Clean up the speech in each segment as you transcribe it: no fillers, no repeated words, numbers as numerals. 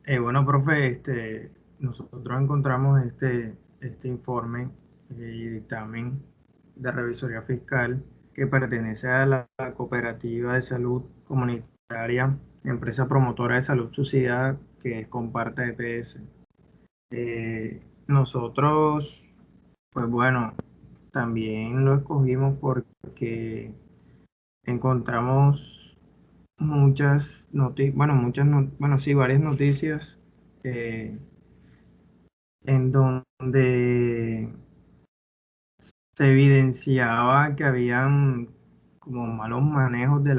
Bueno, profe, nosotros encontramos este informe y dictamen de revisoría fiscal que pertenece a la Cooperativa de Salud Comunitaria, empresa promotora de salud subsidiada que es Comparta EPS. Nosotros, pues bueno, también lo escogimos porque encontramos muchas noticias, bueno, sí, varias noticias eh, en donde se evidenciaba que habían como malos manejos de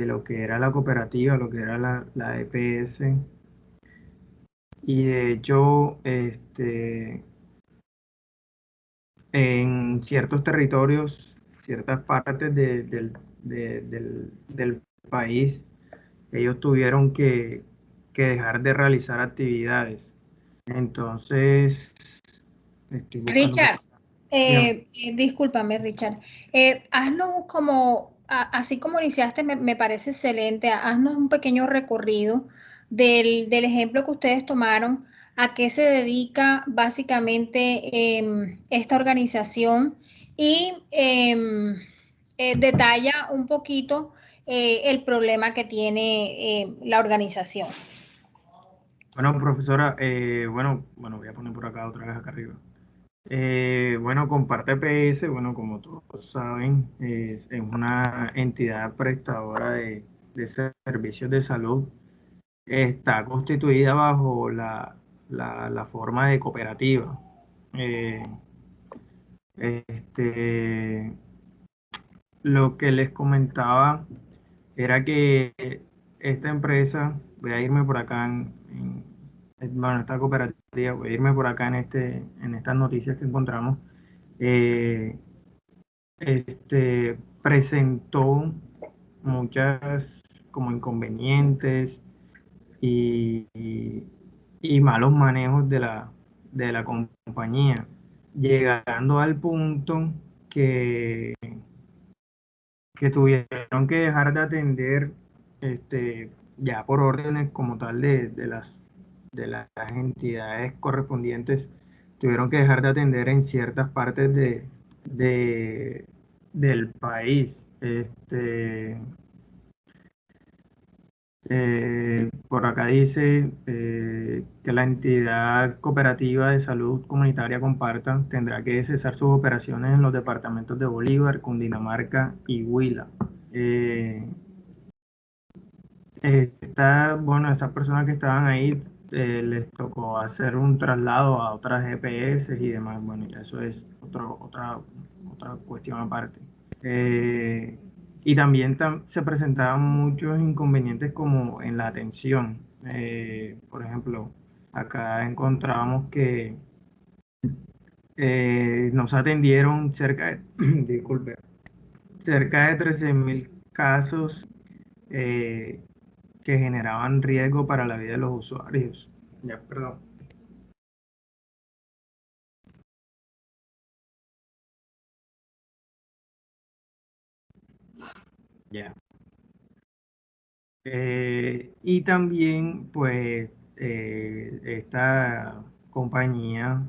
lo que era la cooperativa, lo que era la EPS. Y de hecho, en ciertos territorios, ciertas partes del país, ellos tuvieron que dejar de realizar actividades. Entonces, estoy buscando por Richard, acá. Dígame. discúlpame, Richard. Haznos como, así como iniciaste, me parece excelente. Haznos un pequeño recorrido del ejemplo que ustedes tomaron, a qué se dedica básicamente esta organización y detalla un poquito el problema que tiene la organización. Bueno, profesora, bueno, voy a poner por acá otra vez acá arriba. Bueno, Comparte PS, bueno, como todos saben, es una entidad prestadora de servicios de salud. Está constituida bajo la forma de cooperativa. Eh, este, lo que les comentaba era que esta empresa, voy a irme por acá bueno, esta cooperativa, voy a irme por acá en estas noticias que encontramos. eh, Presentó muchas como inconvenientes y malos manejos de la compañía, llegando al punto que, que tuvieron que dejar de atender ya por órdenes como tal de las entidades correspondientes, tuvieron que dejar de atender en ciertas partes de- del país. Por acá dice que la entidad cooperativa de salud comunitaria Comparta tendrá que cesar sus operaciones en los departamentos de Bolívar, Cundinamarca y Huila. Eh, bueno, estas personas que estaban ahí les tocó hacer un traslado a otras GPS y demás. Bueno, ya eso es otra cuestión aparte. Eh, y también se presentaban muchos inconvenientes como en la atención. Por ejemplo, acá encontrábamos que nos atendieron disculpe, cerca de 13.000 casos eh, que generaban riesgo para la vida de los usuarios. Ya, perdón. Ya. Y también, pues, esta compañía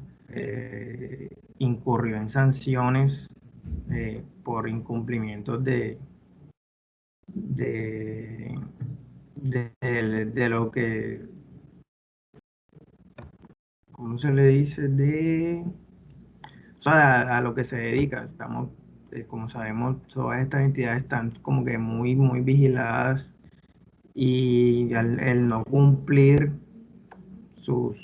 incurrió en sanciones por incumplimientos de, de lo que, ¿cómo se le dice? O sea, a lo que se dedica. Estamos, como sabemos, todas estas entidades están como que muy vigiladas y el no cumplir sus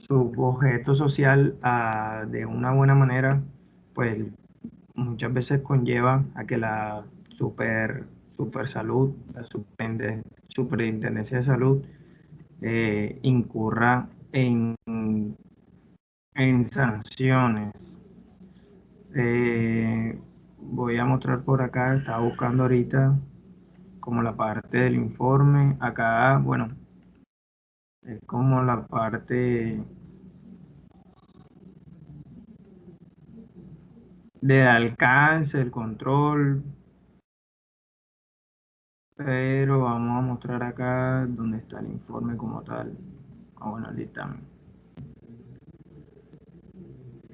su objeto social de una buena manera, pues muchas veces conlleva a que la super salud, la superintendencia de salud, incurra en sanciones. Voy a mostrar por acá, estaba buscando ahorita como la parte del informe. Acá, bueno, es como la parte del alcance, el control, pero vamos a mostrar acá donde está el informe como tal, o bueno, el dictamen.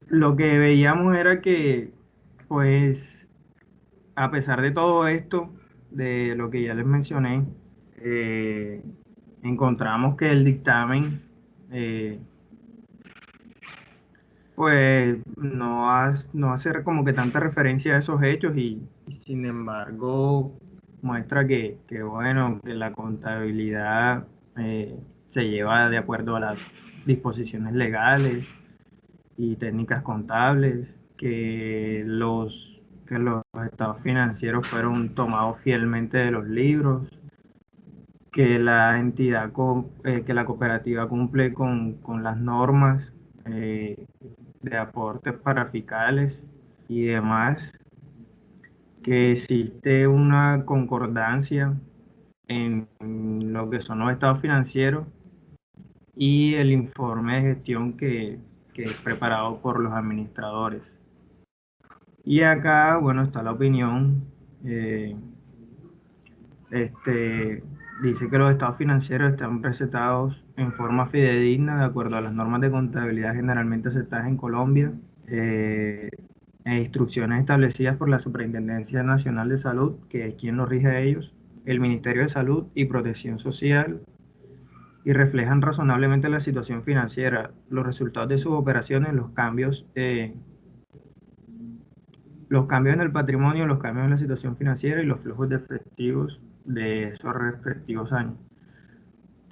Lo que veíamos era que, pues, a pesar de todo esto, de lo que ya les mencioné, eh, encontramos que el dictamen, eh, pues, no hace como que tanta referencia a esos hechos y sin embargo muestra bueno, que la contabilidad se lleva de acuerdo a las disposiciones legales y técnicas contables, que los estados financieros fueron tomados fielmente de los libros, que la que la cooperativa cumple con las normas de aportes paraficales y demás, que existe una concordancia en lo que son los estados financieros y el informe de gestión que es preparado por los administradores. Y acá, bueno, está la opinión. eh, este, Dice que los estados financieros están presentados en forma fidedigna de acuerdo a las normas de contabilidad generalmente aceptadas en Colombia, eh, e instrucciones establecidas por la Superintendencia Nacional de Salud, que es quien los rige a ellos, el Ministerio de Salud y Protección Social, y reflejan razonablemente la situación financiera, los resultados de sus operaciones, los cambios en el patrimonio, los cambios en la situación financiera y los flujos de efectivos de esos respectivos años.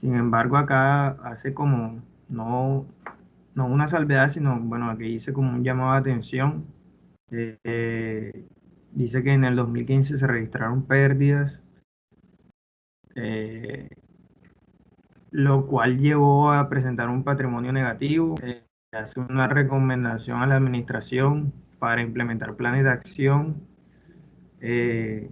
Sin embargo, acá hace como, no, no una salvedad, sino, bueno, aquí dice como un llamado de atención. Dice que en el 2015 se registraron pérdidas, eh, lo cual llevó a presentar un patrimonio negativo. Hace una recomendación a la administración para implementar planes de acción. eh,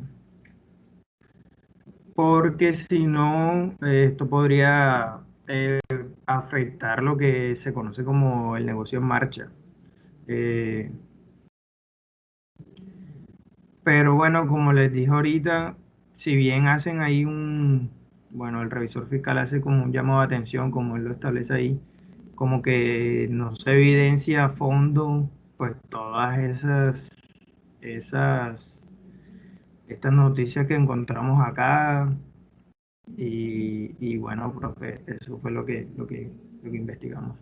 Porque si no, esto podría afectar lo que se conoce como el negocio en marcha. Eh, pero bueno, como les dije ahorita, si bien hacen ahí bueno, el revisor fiscal hace como un llamado de atención, como él lo establece ahí, como que no se evidencia a fondo, pues todas esas, estas noticias que encontramos acá. Y bueno, profe, eso fue lo que investigamos.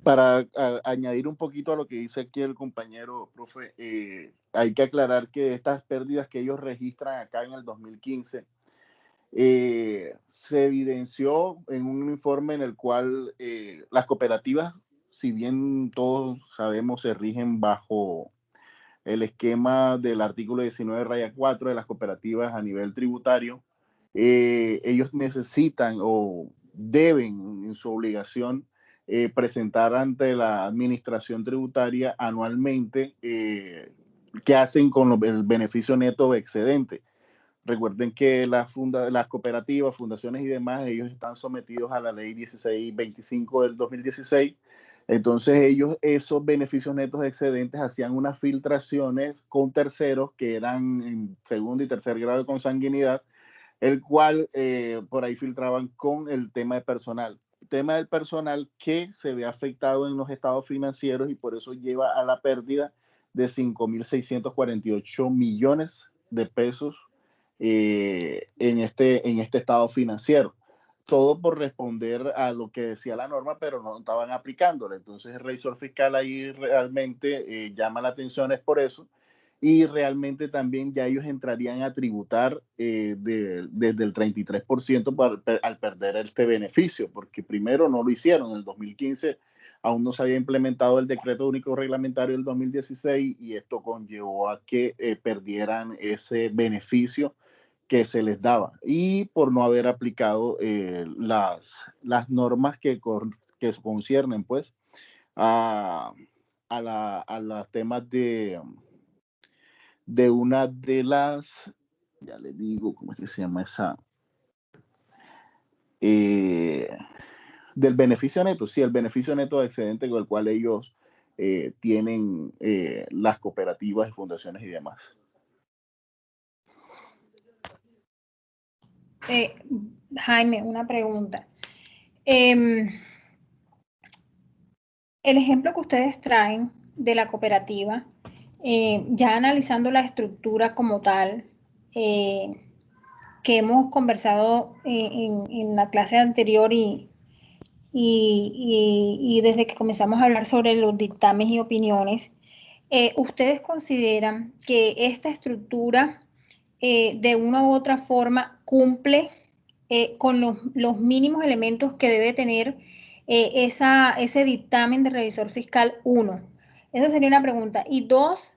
Para añadir un poquito a lo que dice aquí el compañero, profe, hay que aclarar que estas pérdidas que ellos registran acá en el 2015 se evidenció en un informe en el cual las cooperativas, si bien todos sabemos, se rigen bajo el esquema del artículo 19-4 de las cooperativas a nivel tributario, ellos necesitan o deben en su obligación presentar ante la administración tributaria anualmente qué hacen con el beneficio neto excedente. Recuerden que las cooperativas, fundaciones y demás, ellos están sometidos a la ley 1625 del 2016. Entonces ellos esos beneficios netos excedentes hacían unas filtraciones con terceros que eran en segundo y tercer grado de consanguinidad, el cual por ahí filtraban con el tema de personal. El tema del personal que se ve afectado en los estados financieros y por eso lleva a la pérdida de 5.648 millones de pesos en este estado financiero. Todo por responder a lo que decía la norma, pero no estaban aplicándola. Entonces el revisor fiscal ahí realmente llama la atención es por eso. Y realmente también ya ellos entrarían a tributar desde el 33% al perder este beneficio, porque primero no lo hicieron. En el 2015 aún no se había implementado el decreto único reglamentario del 2016 y esto conllevó a que perdieran ese beneficio que se les daba y por no haber aplicado las normas que conciernen pues a, a los temas de una de las, ya le digo, ¿cómo es que se llama esa? Eh, del beneficio neto, sí, el beneficio neto de excedente con el cual ellos tienen las cooperativas y fundaciones y demás. Jaime, una pregunta. El ejemplo que ustedes traen de la cooperativa, ya analizando la estructura como tal, que hemos conversado en la clase anterior y desde que comenzamos a hablar sobre los dictámenes y opiniones, ¿ustedes consideran que esta estructura de una u otra forma cumple con los mínimos elementos que debe tener ese dictamen de revisor fiscal? Uno, esa sería una pregunta. Y dos,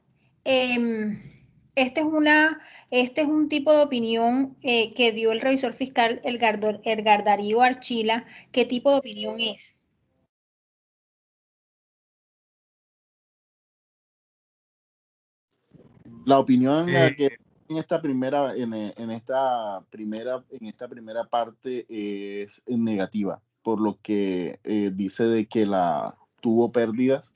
este es este es un tipo de opinión que dio el revisor fiscal, Edgar Darío Archila. ¿Qué tipo de opinión es? La opinión Eh, que en esta primera, en esta primera parte es negativa, por lo que dice de que obtuvo pérdidas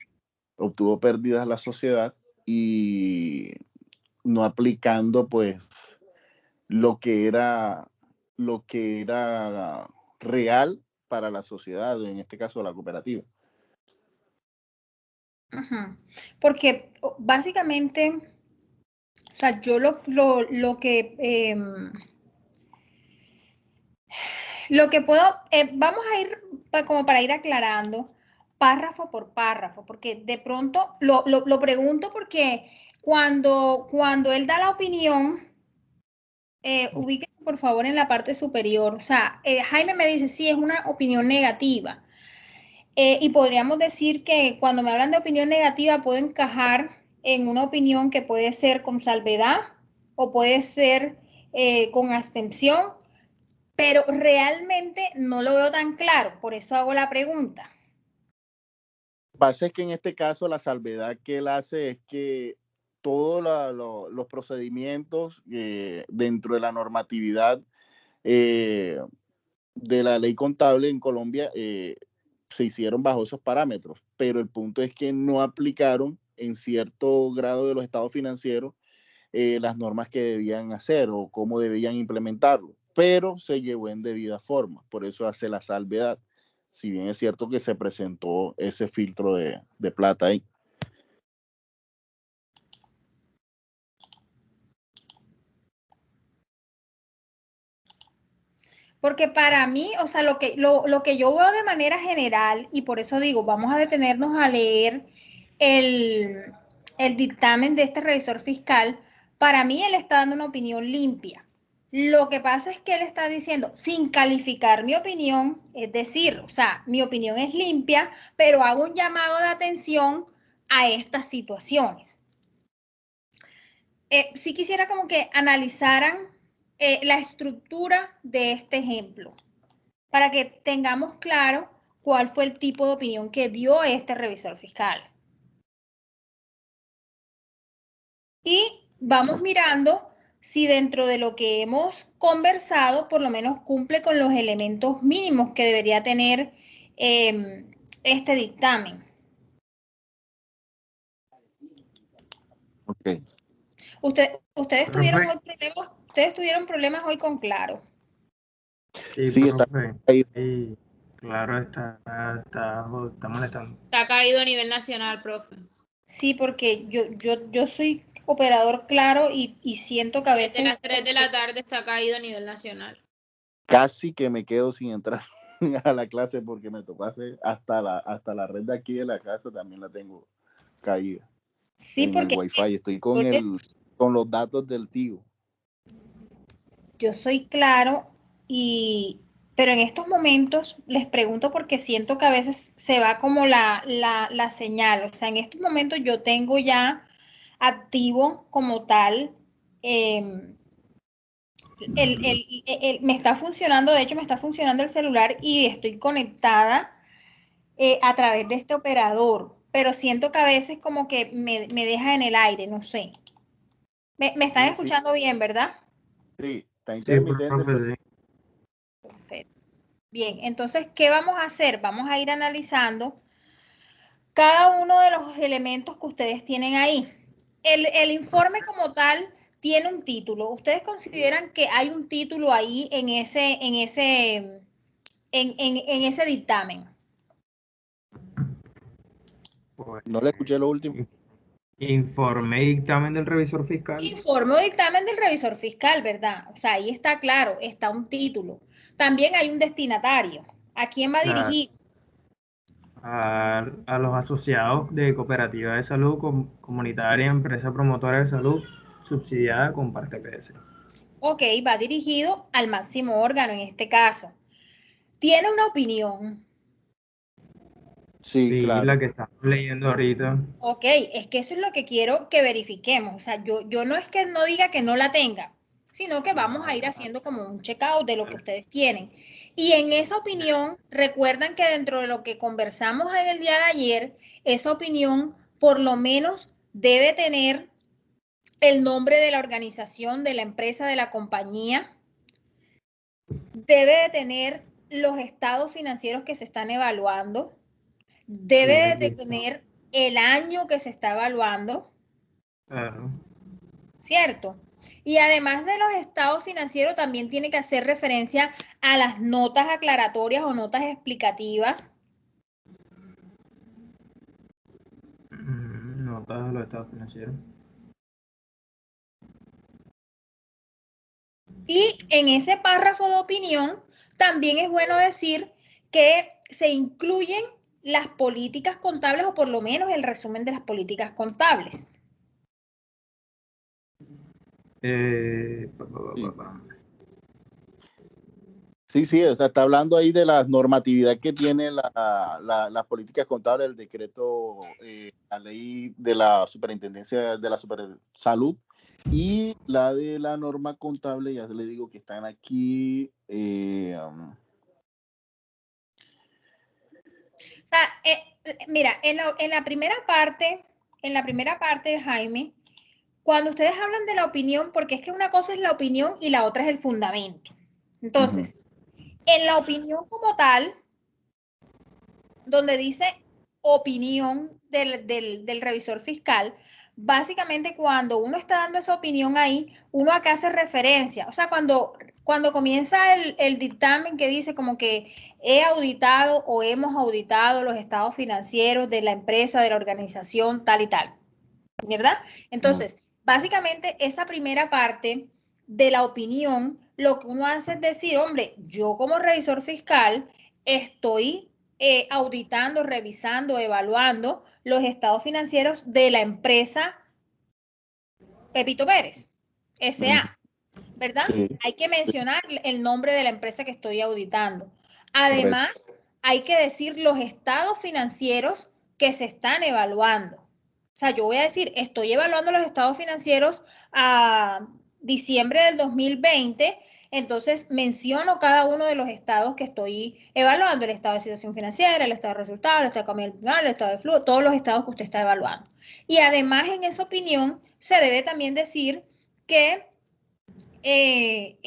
la sociedad y no aplicando pues lo que era, lo que era real para la sociedad, en este caso la cooperativa. Ujú. Porque básicamente, o sea, yo lo que puedo, vamos a ir como para ir aclarando párrafo por párrafo, porque de pronto lo pregunto porque cuando él da la opinión, ubíquese por favor en la parte superior. O sea, Jaime me dice, sí, es una opinión negativa. Y podríamos decir que cuando me hablan de opinión negativa, puedo encajar en una opinión que puede ser con salvedad o puede ser con abstención, pero realmente no lo veo tan claro, por eso hago la pregunta. Lo que pasa es que en este caso la salvedad que él hace es que todos los procedimientos dentro de la normatividad de la ley contable en Colombia se hicieron bajo esos parámetros, pero el punto es que no aplicaron en cierto grado de los estados financieros las normas que debían hacer o cómo debían implementarlo, pero se llevó en debida forma, por eso hace la salvedad, si bien es cierto que se presentó ese filtro de plata ahí. Porque para mí, o sea, lo que yo veo de manera general, y por eso digo, vamos a detenernos a leer el, el dictamen de este revisor fiscal, para mí él está dando una opinión limpia. Lo que pasa es que él está diciendo, sin calificar mi opinión, es decir, o sea, mi opinión es limpia, pero hago un llamado de atención a estas situaciones. Sí quisiera como que analizaran la estructura de este ejemplo, para que tengamos claro cuál fue el tipo de opinión que dio este revisor fiscal. Y vamos mirando si dentro de lo que hemos conversado, por lo menos cumple con los elementos mínimos que debería tener este dictamen. Okay. Ustedes profe, tuvieron problemas hoy con Claro. sí, Sí, está profe. ahí. Sí, claro, está molestando. Está caído a nivel nacional, profe. Sí, porque yo soy operador Claro y siento que a Desde las veces 3 de la tarde está caído a nivel nacional. Casi que me quedo sin entrar a la clase porque me tocase hasta la red de aquí de la casa también la tengo caída sí, en el porque wifi. Estoy yo con los datos del Tigo. yo soy Claro pero en estos momentos les pregunto porque siento que a veces se va como la señal. O sea, en estos momentos yo tengo ya activo como tal, me está funcionando, de hecho me está funcionando el celular y estoy conectada a través de este operador, pero siento que a veces como que me deja en el aire, no sé. Me están Sí, sí, escuchando bien, ¿verdad? sí, está Sí, intermitente, pero profe, sí. Perfecto. Bien, entonces, ¿qué vamos a hacer? Vamos a ir analizando cada uno de los elementos que ustedes tienen ahí. El informe como tal tiene un título. ¿Ustedes consideran que hay un título ahí en ese dictamen? Pues, No le escuché lo último. informe y dictamen del revisor fiscal. Informe o dictamen del revisor fiscal, ¿verdad? O sea, ahí está claro, está un título. También hay un destinatario. ¿A quién va dirigido? A los asociados de cooperativa de salud comunitaria, empresa promotora de salud, subsidiada con parte PS. Ok, va dirigido al máximo órgano en este caso. Tiene una opinión. Sí, Sí, claro. la que estamos leyendo ahorita. Ok, es que eso es lo que quiero que verifiquemos. O sea, yo no es que no diga que no la tenga, sino que vamos a ir haciendo como un checkout de lo que ustedes tienen. Y en esa opinión, recuerdan que dentro de lo que conversamos en el día de ayer, esa opinión por lo menos debe tener el nombre de la organización, de la empresa, de la compañía, debe de tener los estados financieros que se están evaluando, debe de tener el año que se está evaluando, Claro. ¿cierto? Y además de los estados financieros, también tiene que hacer referencia a las notas aclaratorias o notas explicativas. Notas de los estados financieros. Y en ese párrafo de opinión, también es bueno decir que se incluyen las políticas contables o por lo menos el resumen de las políticas contables. Sí, o sea, está hablando ahí de la normatividad que tiene las políticas contables, el decreto, la ley de la superintendencia de la salud y la de la norma contable, ya le digo que están aquí. O sea, mira, en la primera parte, Jaime, cuando ustedes hablan de la opinión, porque es que una cosa es la opinión y la otra es el fundamento. Entonces, en la opinión como tal, donde dice opinión del revisor fiscal, básicamente cuando uno está dando esa opinión ahí, uno acá hace referencia, o sea, cuando comienza el dictamen que dice como que he auditado o hemos auditado los estados financieros de la empresa, de la organización, tal y tal, ¿verdad? Entonces, básicamente esa primera parte de la opinión, lo que uno hace es decir, hombre, yo como revisor fiscal estoy auditando, revisando, evaluando los estados financieros de la empresa Pepito Pérez, S.A., ¿verdad? Sí, Hay que mencionar el nombre de la empresa que estoy auditando. correcto. Además, hay que decir los estados financieros que se están evaluando. O sea, yo voy a decir, estoy evaluando los estados financieros a diciembre del 2020, entonces menciono cada uno de los estados que estoy evaluando, el estado de situación financiera, el estado de resultados, el estado de cambio final, el estado de flujo, todos los estados que usted está evaluando. Y además en esa opinión se debe también decir que se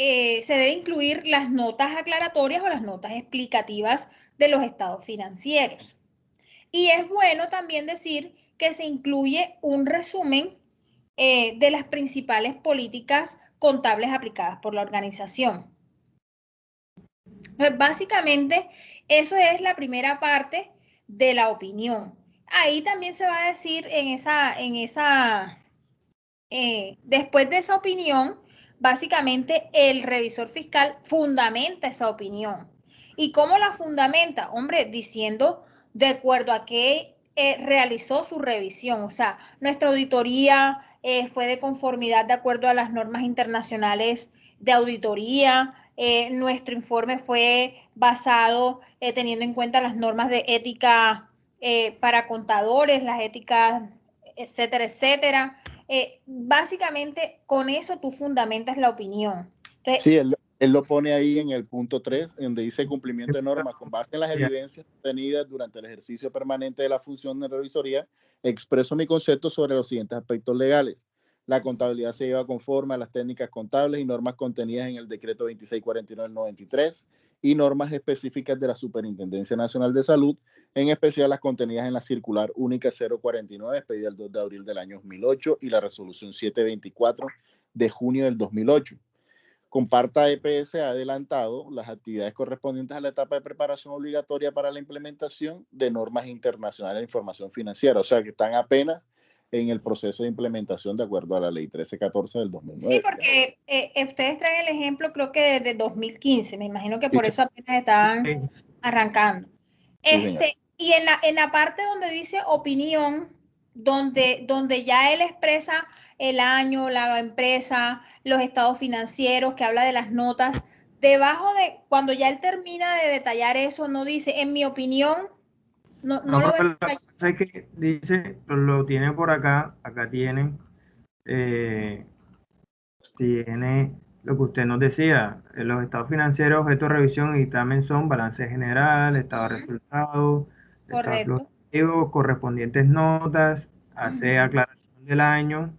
debe incluir las notas aclaratorias o las notas explicativas de los estados financieros. Y es bueno también decir que se incluye un resumen de las principales políticas contables aplicadas por la organización. Entonces, básicamente, eso es la primera parte de la opinión. Ahí también se va a decir después de esa opinión, básicamente el revisor fiscal fundamenta esa opinión. ¿Y cómo la fundamenta? Hombre, diciendo de acuerdo a qué realizó su revisión. O sea, nuestra auditoría fue de conformidad de acuerdo a las normas internacionales de auditoría. Nuestro informe fue basado teniendo en cuenta las normas de ética para contadores, las éticas, etcétera, etcétera. Básicamente con eso tú fundamentas la opinión. Entonces, Sí, él lo pone ahí en el punto 3, donde dice cumplimiento de normas. Con base en las evidencias obtenidas durante el ejercicio permanente de la función de revisoría, expreso mi concepto sobre los siguientes aspectos legales. La contabilidad se lleva conforme a las técnicas contables y normas contenidas en el decreto 2649 del 93 y normas específicas de la Superintendencia Nacional de Salud, en especial las contenidas en la circular única 049, expedida el 2 de abril del año 2008 y la resolución 724 de junio del 2008. Comparta EPS ha adelantado las actividades correspondientes a la etapa de preparación obligatoria para la implementación de normas internacionales de información financiera, o sea que están apenas en el proceso de implementación de acuerdo a la ley 1314 del 2009. Sí, porque ustedes traen el ejemplo, creo que desde 2015, me imagino que por eso apenas estaban arrancando. Y en la parte donde dice opinión, donde ya él expresa el año, la empresa, los estados financieros, que habla de las notas, debajo de, cuando ya él termina de detallar eso, no dice, en mi opinión, no lo veo. Sé que dice, lo tiene por acá tiene lo que usted nos decía, los estados financieros, objeto de revisión y dictamen son balance general, estado de resultados, estado activo, correspondientes notas, hace aclaración del año,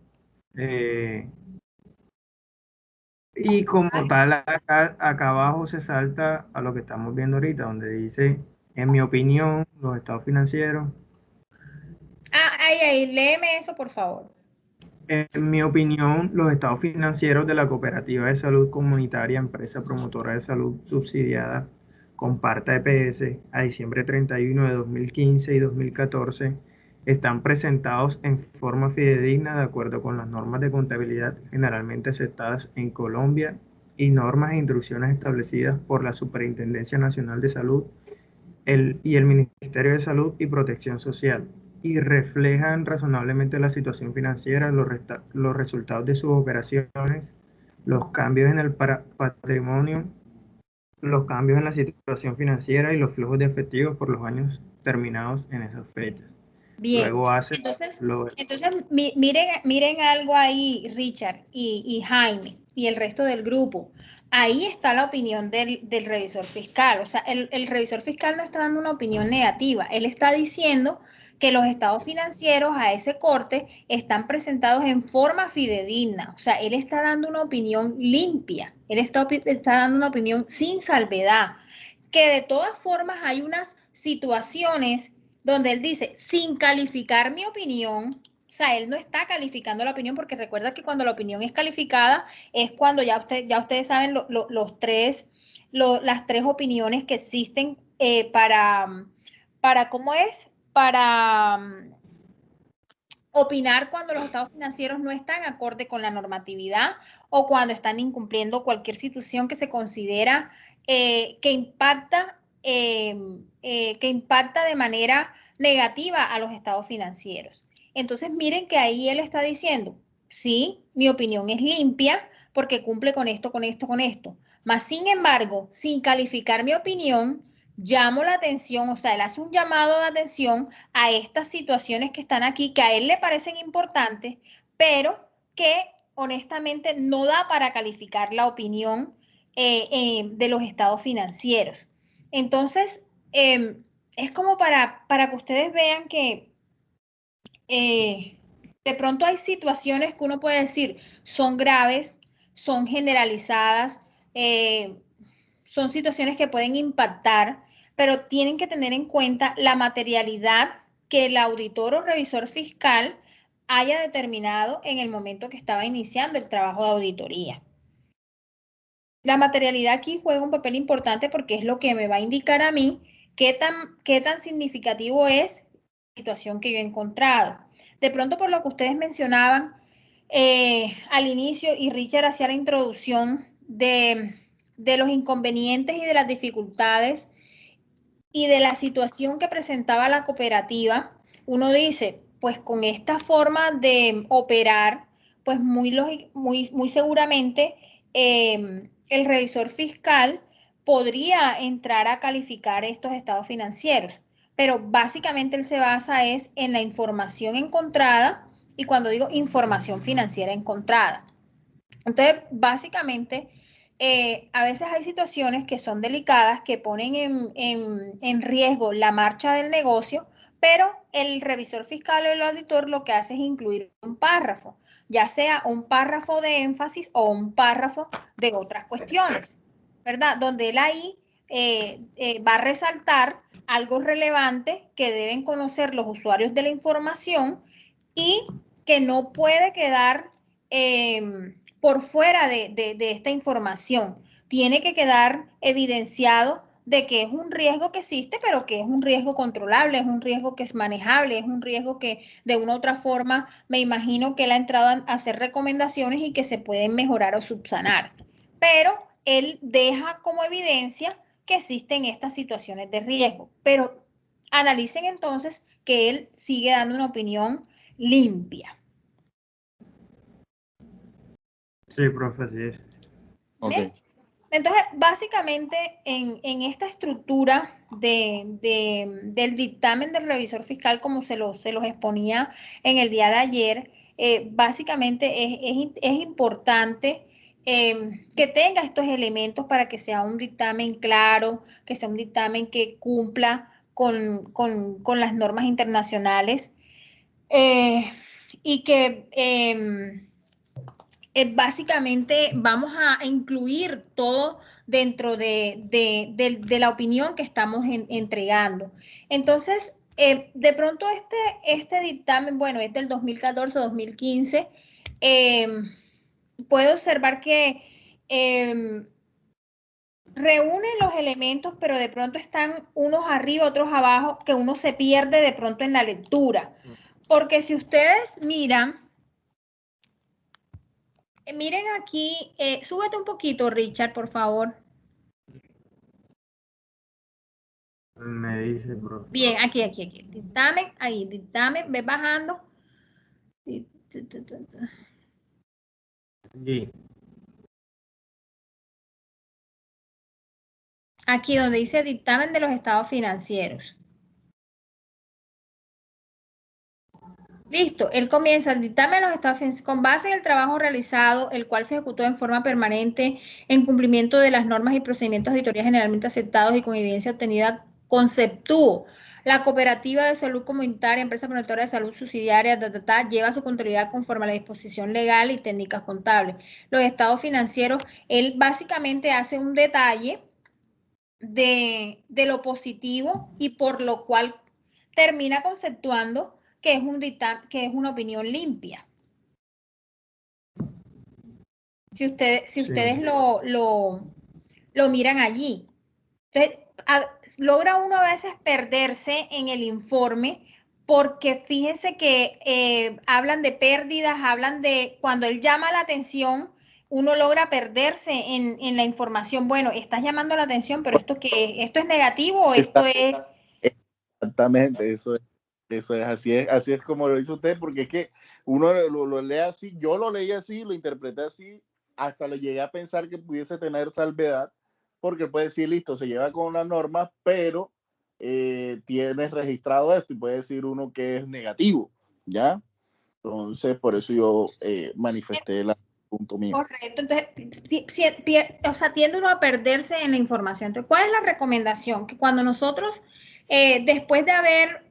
y como tal, acá abajo se salta a lo que estamos viendo ahorita, donde dice, en mi opinión, los estados financieros. Ahí, léeme eso, por favor. En mi opinión, los estados financieros de la Cooperativa de Salud Comunitaria, empresa promotora de salud subsidiada, Comparta EPS, a diciembre 31 de 2015 y 2014, están presentados en forma fidedigna de acuerdo con las normas de contabilidad generalmente aceptadas en Colombia y normas e instrucciones establecidas por la Superintendencia Nacional de Salud y el Ministerio de Salud y Protección Social, y reflejan razonablemente la situación financiera, los resultados de sus operaciones, los cambios en el patrimonio, los cambios en la situación financiera y los flujos de efectivos por los años terminados en esas fechas. Bien, Luego entonces miren algo ahí, Richard y Jaime y el resto del grupo. Ahí está la opinión del revisor fiscal. O sea, el revisor fiscal no está dando una opinión negativa. Él está diciendo que los estados financieros a ese corte están presentados en forma fidedigna. O sea, él está dando una opinión limpia. Él está dando una opinión sin salvedad. Que de todas formas hay unas situaciones donde él dice, sin calificar mi opinión, o sea, él no está calificando la opinión, porque recuerda que cuando la opinión es calificada es cuando ya ustedes saben las tres opiniones que existen ¿cómo es? Para opinar cuando los estados financieros no están acorde con la normatividad o cuando están incumpliendo cualquier situación que se considera que impacta de manera negativa a los estados financieros. Entonces, miren que ahí él está diciendo, sí, mi opinión es limpia porque cumple con esto, con esto, con esto. Mas, sin embargo, sin calificar mi opinión, llamo la atención, o sea, él hace un llamado de atención a estas situaciones que están aquí, que a él le parecen importantes, pero que honestamente no da para calificar la opinión de los estados financieros. Entonces, es como para que ustedes vean que de pronto hay situaciones que uno puede decir son graves, son generalizadas, son situaciones que pueden impactar, pero tienen que tener en cuenta la materialidad que el auditor o revisor fiscal haya determinado en el momento que estaba iniciando el trabajo de auditoría. La materialidad aquí juega un papel importante porque es lo que me va a indicar a mí qué tan significativo es la situación que yo he encontrado. De pronto, por lo que ustedes mencionaban al inicio, y Richard hacía la introducción de los inconvenientes y de las dificultades y de la situación que presentaba la cooperativa, uno dice, pues con esta forma de operar, pues muy seguramente el revisor fiscal podría entrar a calificar estos estados financieros, pero básicamente él se basa es en la información encontrada, y cuando digo información financiera encontrada. Entonces, básicamente, a veces hay situaciones que son delicadas, que ponen en riesgo la marcha del negocio, pero el revisor fiscal o el auditor lo que hace es incluir un párrafo, ya sea un párrafo de énfasis o un párrafo de otras cuestiones, ¿verdad? Donde él ahí va a resaltar algo relevante que deben conocer los usuarios de la información y que no puede quedar por fuera de esta información. Tiene que quedar evidenciado de que es un riesgo que existe, pero que es un riesgo controlable, es un riesgo que es manejable, es un riesgo que de una u otra forma me imagino que él ha entrado a hacer recomendaciones y que se pueden mejorar o subsanar. Pero él deja como evidencia que existen estas situaciones de riesgo. Pero analicen entonces que él sigue dando una opinión limpia. Sí, profe, así es. Ok. Entonces, básicamente, en esta estructura del dictamen del revisor fiscal, como se los exponía en el día de ayer, básicamente es importante que tenga estos elementos para que sea un dictamen claro, que sea un dictamen que cumpla con las normas internacionales y que básicamente vamos a incluir todo dentro de la opinión que estamos entregando. Entonces, de pronto este dictamen, bueno, es del 2014-2015, puedo observar que reúne los elementos, pero de pronto están unos arriba, otros abajo, que uno se pierde de pronto en la lectura. Porque si ustedes miran, miren aquí, súbete un poquito, Richard, por favor. Me dice, profe. Bien, aquí. Dictamen, ahí, dictamen, ve bajando. Allí. Aquí donde dice dictamen de los estados financieros. Listo, él comienza el dictamen de los estados financieros con base en el trabajo realizado, el cual se ejecutó en forma permanente en cumplimiento de las normas y procedimientos de auditoría generalmente aceptados y con evidencia obtenida, conceptúo. La cooperativa de salud comunitaria, empresa promotora de salud subsidiaria, lleva su contabilidad conforme a la disposición legal y técnicas contables. Los estados financieros, él básicamente hace un detalle de lo positivo y por lo cual termina conceptuando que es que es una opinión limpia. Si ustedes lo miran allí. Entonces, logra uno a veces perderse en el informe porque fíjense que hablan de pérdidas, hablan de cuando él llama la atención, uno logra perderse en la información. Bueno, estás llamando la atención, pero esto es negativo o esto es... Exactamente, eso es, así es como lo hizo usted, porque es que uno lo lee así, yo lo leí así, lo interpreté así, hasta le llegué a pensar que pudiese tener salvedad, porque puede decir, listo, se lleva con una norma, pero tienes registrado esto, y puede decir uno que es negativo, ¿ya? Entonces, por eso yo manifesté el punto mío. Correcto, entonces, o sea, tiende uno a perderse en la información. Entonces, ¿cuál es la recomendación? Que cuando nosotros, después de haber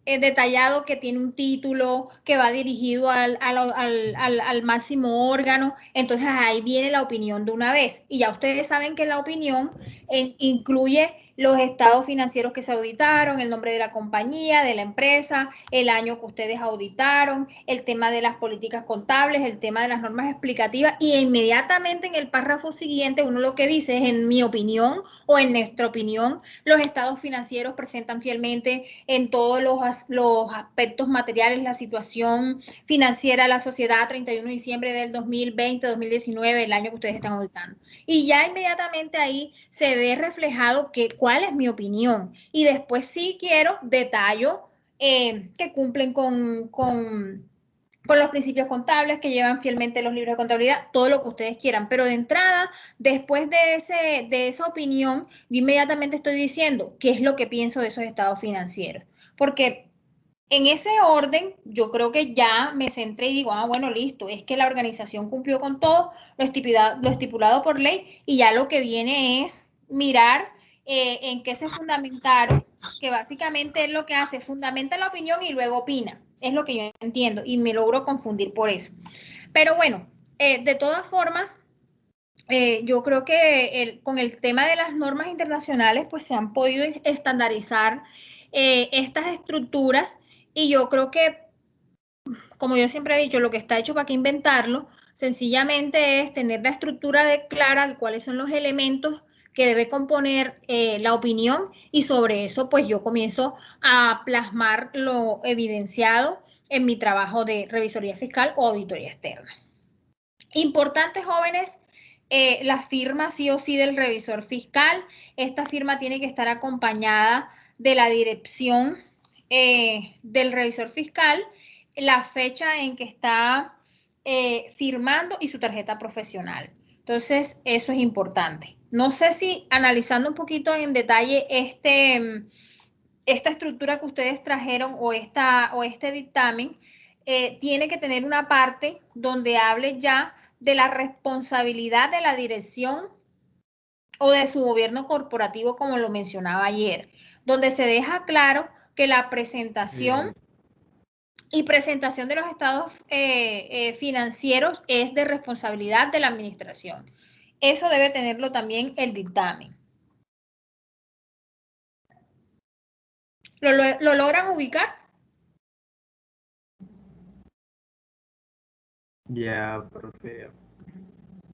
detallado que tiene un título que va dirigido al máximo órgano, entonces ahí viene la opinión de una vez. Y ya ustedes saben que la opinión incluye los estados financieros que se auditaron, el nombre de la compañía, de la empresa, el año que ustedes auditaron, el tema de las políticas contables, el tema de las normas explicativas y inmediatamente en el párrafo siguiente uno lo que dice es en mi opinión o en nuestra opinión, los estados financieros presentan fielmente en todos los aspectos materiales la situación financiera de la sociedad 31 de diciembre del 2020, 2019, el año que ustedes están auditando. Y ya inmediatamente ahí se ve reflejado cuál es mi opinión. Y después sí quiero detallo que cumplen con los principios contables, que llevan fielmente los libros de contabilidad, todo lo que ustedes quieran. Pero de entrada, después de esa opinión, yo inmediatamente estoy diciendo qué es lo que pienso de esos estados financieros. Porque en ese orden, yo creo que ya me centré y digo, bueno, listo, es que la organización cumplió con todo lo estipulado por ley y ya lo que viene es mirar en qué se fundamentaron, que básicamente es lo que hace, fundamenta la opinión y luego opina. Es lo que yo entiendo y me logro confundir por eso. Pero bueno, de todas formas, yo creo que con el tema de las normas internacionales, pues se han podido estandarizar estas estructuras y yo creo que, como yo siempre he dicho, lo que está hecho para qué inventarlo, Sencillamente es tener la estructura clara de cuáles son los elementos que debe componer la opinión y sobre eso pues yo comienzo a plasmar lo evidenciado en mi trabajo de revisoría fiscal o auditoría externa. Importante, jóvenes, la firma sí o sí del revisor fiscal. Esta firma tiene que estar acompañada de la dirección del revisor fiscal, la fecha en que está firmando y su tarjeta profesional. Entonces, eso es importante. No sé si analizando un poquito en detalle esta estructura que ustedes trajeron o este dictamen, tiene que tener una parte donde hable ya de la responsabilidad de la dirección o de su gobierno corporativo, como lo mencionaba ayer, donde se deja claro que la presentación y presentación de los estados financieros es de responsabilidad de la administración. Eso debe tenerlo también el dictamen. ¿Lo logran ubicar? Ya, profe.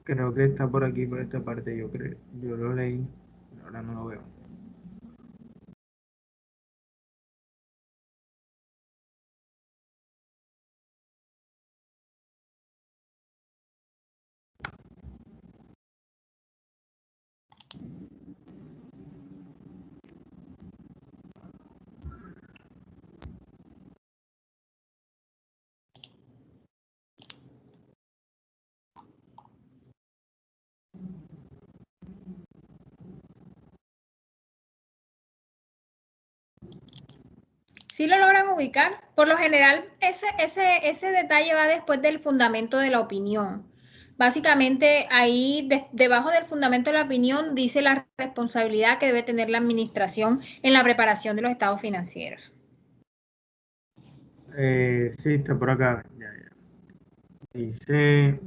Creo que está por aquí, por esta parte, yo lo leí, ahora no lo veo. ¿Sí lo logran ubicar? Por lo general, ese detalle va después del fundamento de la opinión. Básicamente, ahí debajo del fundamento de la opinión dice la responsabilidad que debe tener la administración en la preparación de los estados financieros. Sí, está por acá. Ya. Dice,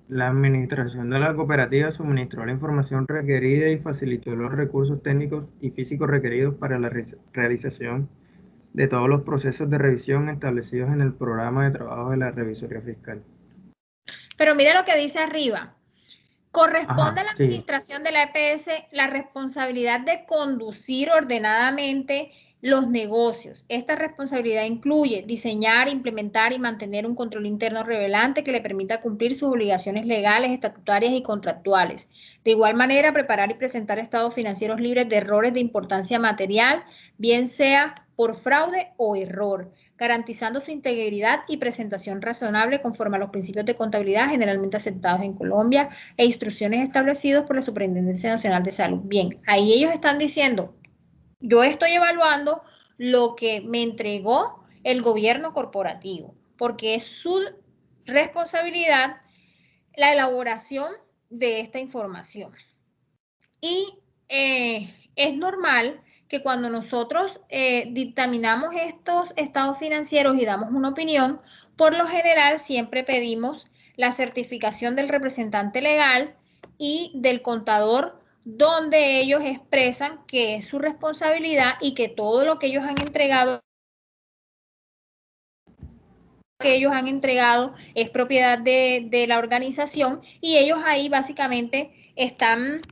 la administración de la cooperativa suministró la información requerida y facilitó los recursos técnicos y físicos requeridos para la realización de todos los procesos de revisión establecidos en el programa de trabajo de la revisoría fiscal. Pero mira lo que dice arriba. Corresponde a la Sí. administración de la EPS la responsabilidad de conducir ordenadamente los negocios. Esta responsabilidad incluye diseñar, implementar y mantener un control interno relevante que le permita cumplir sus obligaciones legales, estatutarias y contractuales. De igual manera, preparar y presentar estados financieros libres de errores de importancia material, bien sea por fraude o error, garantizando su integridad y presentación razonable conforme a los principios de contabilidad generalmente aceptados en Colombia e instrucciones establecidas por la Superintendencia Nacional de Salud. Bien, ahí ellos están diciendo, yo estoy evaluando lo que me entregó el gobierno corporativo, porque es su responsabilidad la elaboración de esta información. Y es normal que cuando nosotros dictaminamos estos estados financieros y damos una opinión, por lo general siempre pedimos la certificación del representante legal y del contador, donde ellos expresan que es su responsabilidad y que todo lo que ellos han entregado es propiedad de la organización, y ellos ahí básicamente están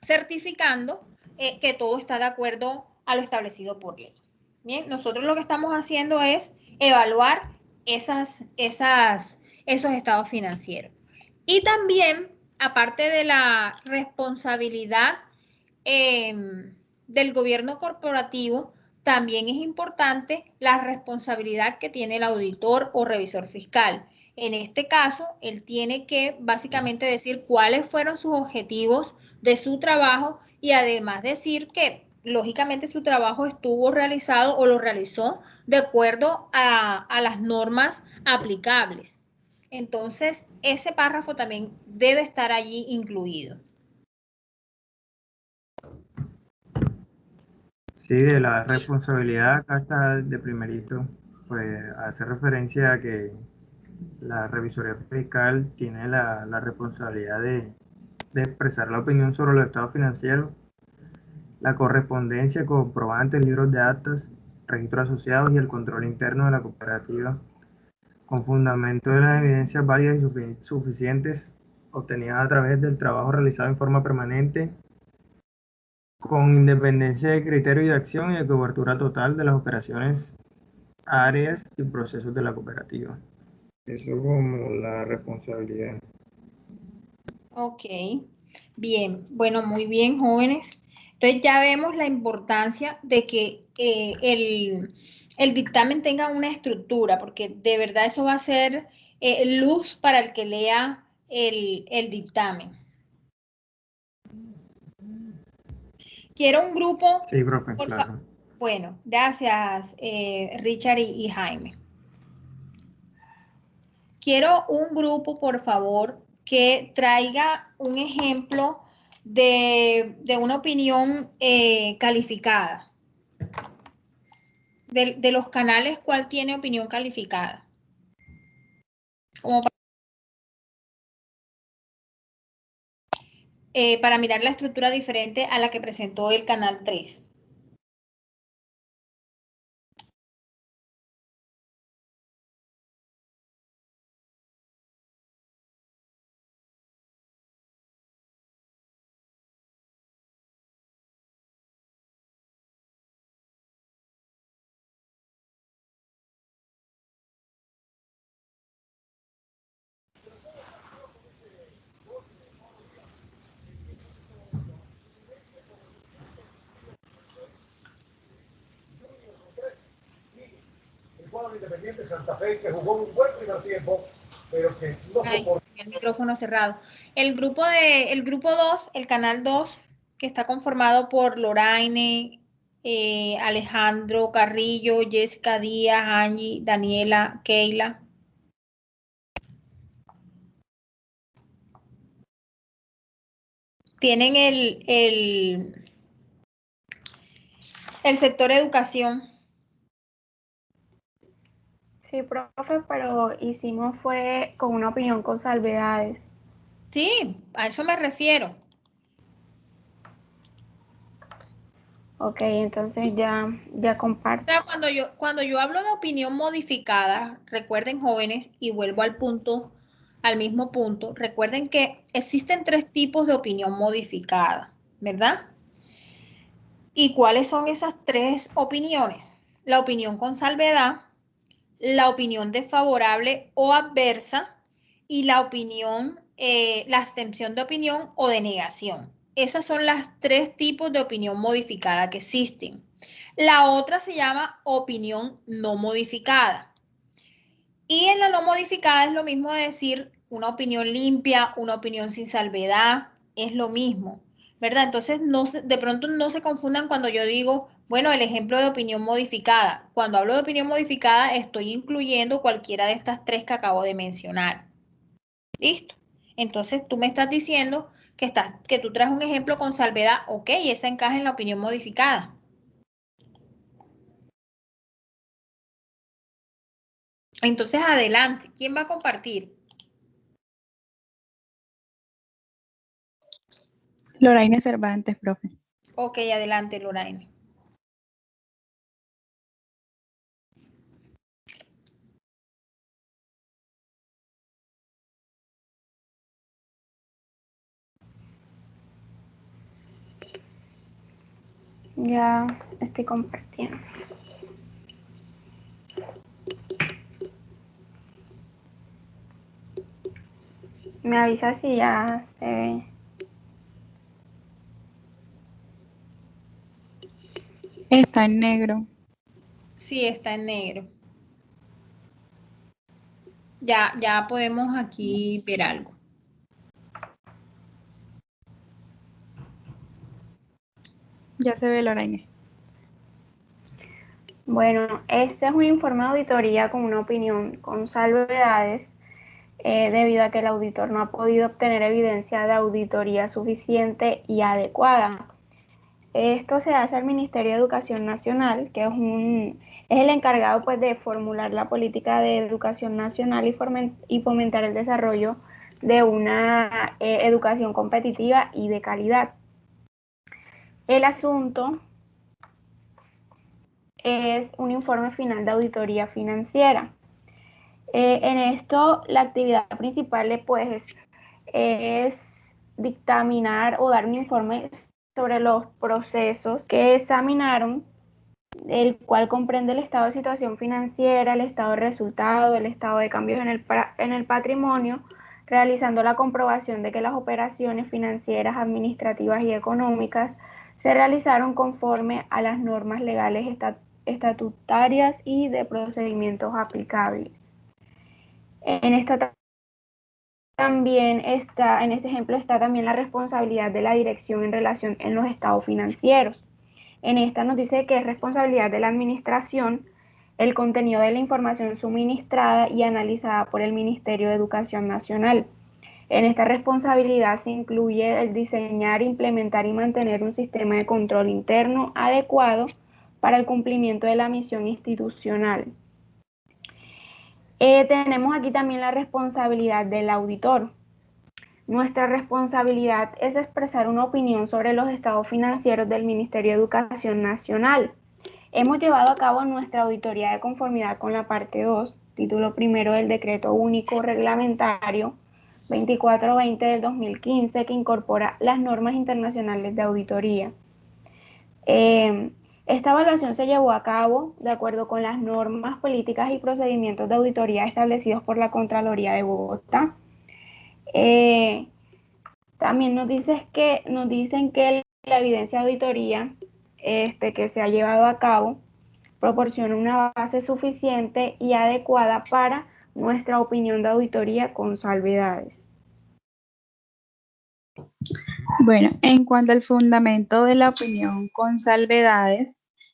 certificando que todo está de acuerdo a lo establecido por ley. Bien, nosotros lo que estamos haciendo es evaluar esos estados financieros. Y también, aparte de la responsabilidad del gobierno corporativo, también es importante la responsabilidad que tiene el auditor o revisor fiscal. En este caso, él tiene que básicamente decir cuáles fueron sus objetivos de su trabajo y además decir que lógicamente su trabajo estuvo realizado o lo realizó de acuerdo a las normas aplicables. Entonces, ese párrafo también debe estar allí incluido. Sí, de la responsabilidad, acá está de primerito, pues hace referencia a que la revisoría fiscal tiene la responsabilidad de expresar la opinión sobre los estados financieros, la correspondencia, comprobantes, libros de actas, registros asociados y el control interno de la cooperativa con fundamento de las evidencias válidas y suficientes obtenidas a través del trabajo realizado en forma permanente, con independencia de criterio y de acción y de cobertura total de las operaciones, áreas y procesos de la cooperativa. Eso como la responsabilidad. Ok, bien, bueno, muy bien, jóvenes. Entonces ya vemos la importancia de que el dictamen tenga una estructura, porque de verdad eso va a ser luz para el que lea el dictamen. Quiero un grupo, Sí, profe, por claro. favor. Bueno, gracias, Richard y Jaime. Quiero un grupo, por favor, que traiga un ejemplo de una opinión calificada. De los canales, ¿cuál tiene opinión calificada? Como para mirar la estructura diferente a la que presentó el canal 3. Independiente Santa Fe, que jugó un buen primer tiempo, pero que no soportó. El micrófono cerrado. El grupo 2, el canal 2, que está conformado por Loraine, Alejandro Carrillo, Jessica Díaz, Angie, Daniela, Keila. Tienen el sector educación. Sí, profe, pero hicimos fue con una opinión con salvedades. Sí, a eso me refiero. Ok, entonces ya comparto. O sea, cuando yo hablo de opinión modificada, recuerden, jóvenes, y vuelvo al mismo punto, recuerden que existen 3 tipos de opinión modificada, ¿verdad? ¿Y cuáles son esas 3 opiniones? La opinión con salvedad, la opinión desfavorable o adversa y la opinión, la abstención de opinión o de negación. Esas son las 3 tipos de opinión modificada que existen. La otra se llama opinión no modificada. Y en la no modificada es lo mismo de decir una opinión limpia, una opinión sin salvedad, es lo mismo, ¿verdad? Entonces, de pronto no se confundan cuando yo digo, bueno, el ejemplo de opinión modificada. Cuando hablo de opinión modificada, estoy incluyendo cualquiera de estas 3 que acabo de mencionar. ¿Listo? Entonces, tú me estás diciendo que tú traes un ejemplo con salvedad, ok, esa encaja en la opinión modificada. Entonces, adelante. ¿Quién va a compartir? Loraine Cervantes, profe. Ok, adelante, Loraine. Ya estoy compartiendo. Me avisa si ya se ve. Está en negro. Sí, está en negro. Ya podemos aquí ver algo. Ya se ve, Loraine. Bueno, este es un informe de auditoría con una opinión con salvedades, debido a que el auditor no ha podido obtener evidencia de auditoría suficiente y adecuada. Esto se hace al Ministerio de Educación Nacional, que es el encargado pues, de formular la política de educación nacional y fomentar el desarrollo de una educación competitiva y de calidad. El asunto es un informe final de auditoría financiera. En esto, la actividad principal pues, es dictaminar o dar un informe sobre los procesos que examinaron, el cual comprende el estado de situación financiera, el estado de resultado, el estado de cambios en el patrimonio, realizando la comprobación de que las operaciones financieras, administrativas y económicas se realizaron conforme a las normas legales estatutarias y de procedimientos aplicables. En esta también está, en este ejemplo está también la responsabilidad de la dirección en relación en los estados financieros. En esta nos dice que es responsabilidad de la administración el contenido de la información suministrada y analizada por el Ministerio de Educación Nacional. En esta responsabilidad se incluye el diseñar, implementar y mantener un sistema de control interno adecuado para el cumplimiento de la misión institucional. Tenemos aquí también la responsabilidad del auditor. Nuestra responsabilidad es expresar una opinión sobre los estados financieros del Ministerio de Educación Nacional. Hemos llevado a cabo nuestra auditoría de conformidad con la parte 2, título primero del Decreto Único Reglamentario 2420 del 2015, que incorpora las normas internacionales de auditoría. Esta evaluación se llevó a cabo de acuerdo con las normas, políticas y procedimientos de auditoría establecidos por la Contraloría de Bogotá. También nos dicen que la evidencia de auditoría que se ha llevado a cabo proporciona una base suficiente y adecuada para nuestra opinión de auditoría con salvedades. Bueno, en cuanto al fundamento de la opinión con salvedades,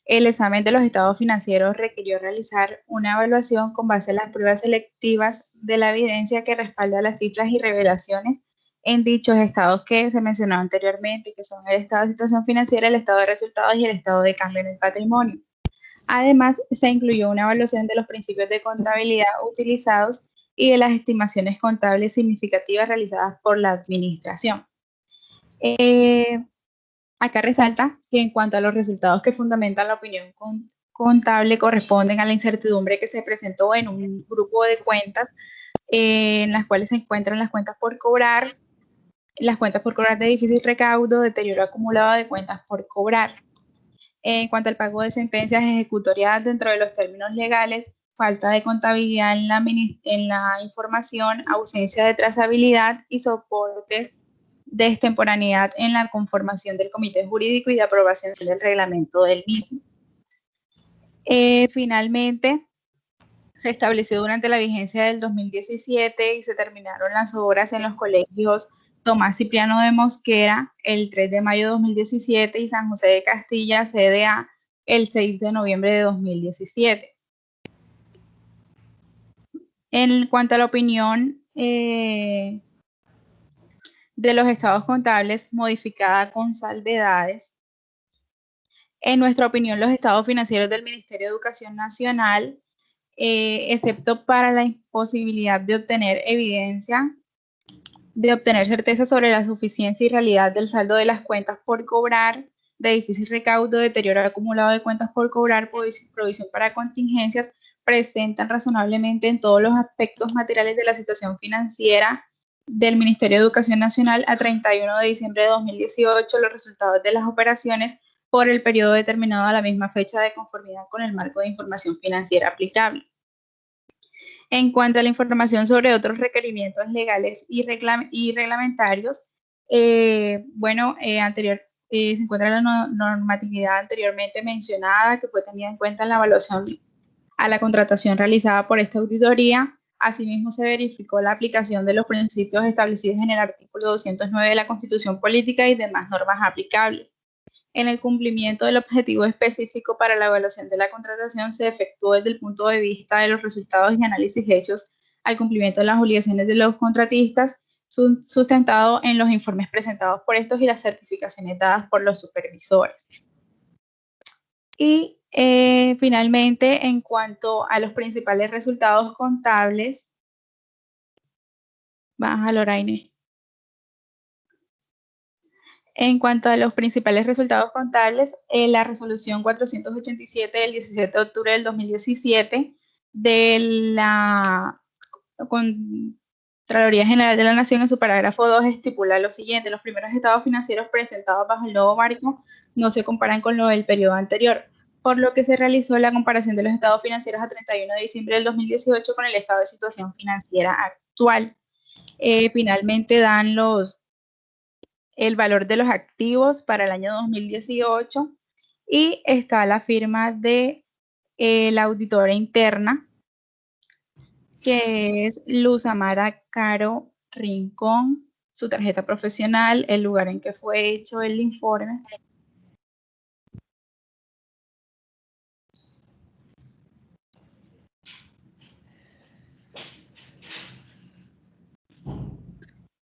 el examen de los estados financieros requirió realizar una evaluación con base en las pruebas selectivas de la evidencia que respalda las cifras y revelaciones en dichos estados que se mencionó anteriormente, que son el estado de situación financiera, el estado de resultados y el estado de cambio en el patrimonio. Además, se incluyó una evaluación de los principios de contabilidad utilizados y de las estimaciones contables significativas realizadas por la administración. Acá resalta que en cuanto a los resultados que fundamentan la opinión contable corresponden a la incertidumbre que se presentó en un grupo de cuentas en las cuales se encuentran las cuentas por cobrar de difícil recaudo, deterioro acumulado de cuentas por cobrar. En cuanto al pago de sentencias ejecutoriadas dentro de los términos legales, falta de contabilidad en la información, ausencia de trazabilidad y soportes de extemporaneidad en la conformación del comité jurídico y de aprobación del reglamento del mismo. Finalmente, se estableció durante la vigencia del 2017 y se terminaron las obras en los colegios Tomás Cipriano de Mosquera el 3 de mayo de 2017 y San José de Castilla, CDA, el 6 de noviembre de 2017. En cuanto a la opinión de los estados contables modificada con salvedades, en nuestra opinión, los estados financieros del Ministerio de Educación Nacional, excepto para la imposibilidad de obtener certeza sobre la suficiencia y realidad del saldo de las cuentas por cobrar, de difícil recaudo, deterioro acumulado de cuentas por cobrar, provisión para contingencias, presentan razonablemente en todos los aspectos materiales de la situación financiera del Ministerio de Educación Nacional a 31 de diciembre de 2018 los resultados de las operaciones por el periodo determinado a la misma fecha de conformidad con el marco de información financiera aplicable. En cuanto a la información sobre otros requerimientos legales y reglamentarios, se encuentra la normatividad anteriormente mencionada que fue tenida en cuenta en la evaluación a la contratación realizada por esta auditoría. Asimismo, se verificó la aplicación de los principios establecidos en el artículo 209 de la Constitución Política y demás normas aplicables. En el cumplimiento del objetivo específico para la evaluación de la contratación se efectuó desde el punto de vista de los resultados y análisis hechos al cumplimiento de las obligaciones de los contratistas, sustentado en los informes presentados por estos y las certificaciones dadas por los supervisores. Y finalmente, en cuanto a los principales resultados contables, baja Loraine. En cuanto a los principales resultados contables, la resolución 487 del 17 de octubre del 2017 de la Contraloría General de la Nación en su parágrafo 2 estipula lo siguiente: los primeros estados financieros presentados bajo el nuevo marco no se comparan con los del periodo anterior, por lo que se realizó la comparación de los estados financieros a 31 de diciembre del 2018 con el estado de situación financiera actual. Finalmente dan el valor de los activos para el año 2018 y está la firma de la auditora interna, que es Luz Amara Caro Rincón, su tarjeta profesional, el lugar en que fue hecho el informe.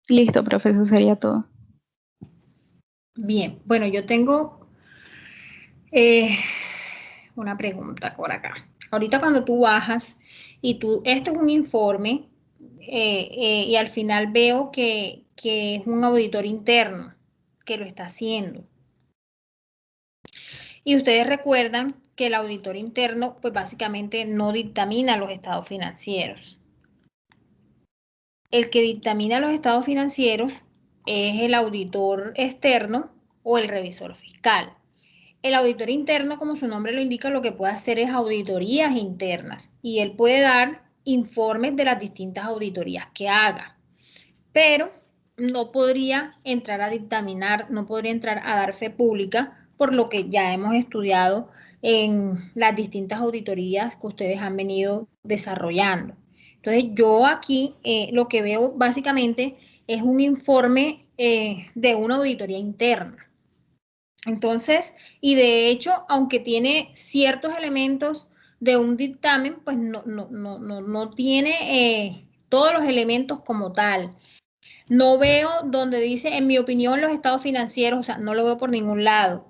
Listo, profe, eso sería todo. Bien, bueno, yo tengo una pregunta por acá. Ahorita cuando tú bajas y esto es un informe y al final veo que es un auditor interno que lo está haciendo. Y ustedes recuerdan que el auditor interno, pues básicamente no dictamina los estados financieros. El que dictamina los estados financieros es el auditor externo o el revisor fiscal. El auditor interno, como su nombre lo indica, lo que puede hacer es auditorías internas y él puede dar informes de las distintas auditorías que haga, pero no podría entrar a dictaminar, no podría entrar a dar fe pública por lo que ya hemos estudiado en las distintas auditorías que ustedes han venido desarrollando. Entonces, yo aquí lo que veo básicamente es un informe de una auditoría interna. Entonces, y de hecho, aunque tiene ciertos elementos de un dictamen, pues no tiene todos los elementos como tal. No veo donde dice, en mi opinión, los estados financieros, o sea, no lo veo por ningún lado.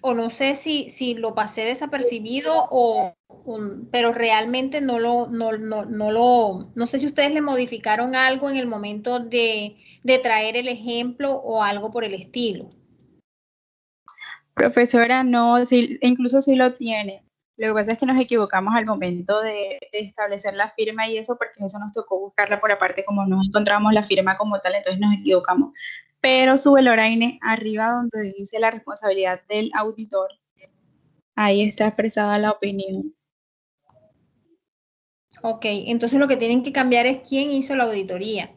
O no sé si lo pasé desapercibido pero realmente no sé si ustedes le modificaron algo en el momento de traer el ejemplo o algo por el estilo. Profesora, no, sí, incluso sí lo tiene. Lo que pasa es que nos equivocamos al momento de establecer la firma y eso, porque eso nos tocó buscarla por aparte, como no encontramos la firma como tal, entonces nos equivocamos. Pero sube Loraine arriba donde dice la responsabilidad del auditor. Ahí está expresada la opinión. Ok, entonces lo que tienen que cambiar es quién hizo la auditoría.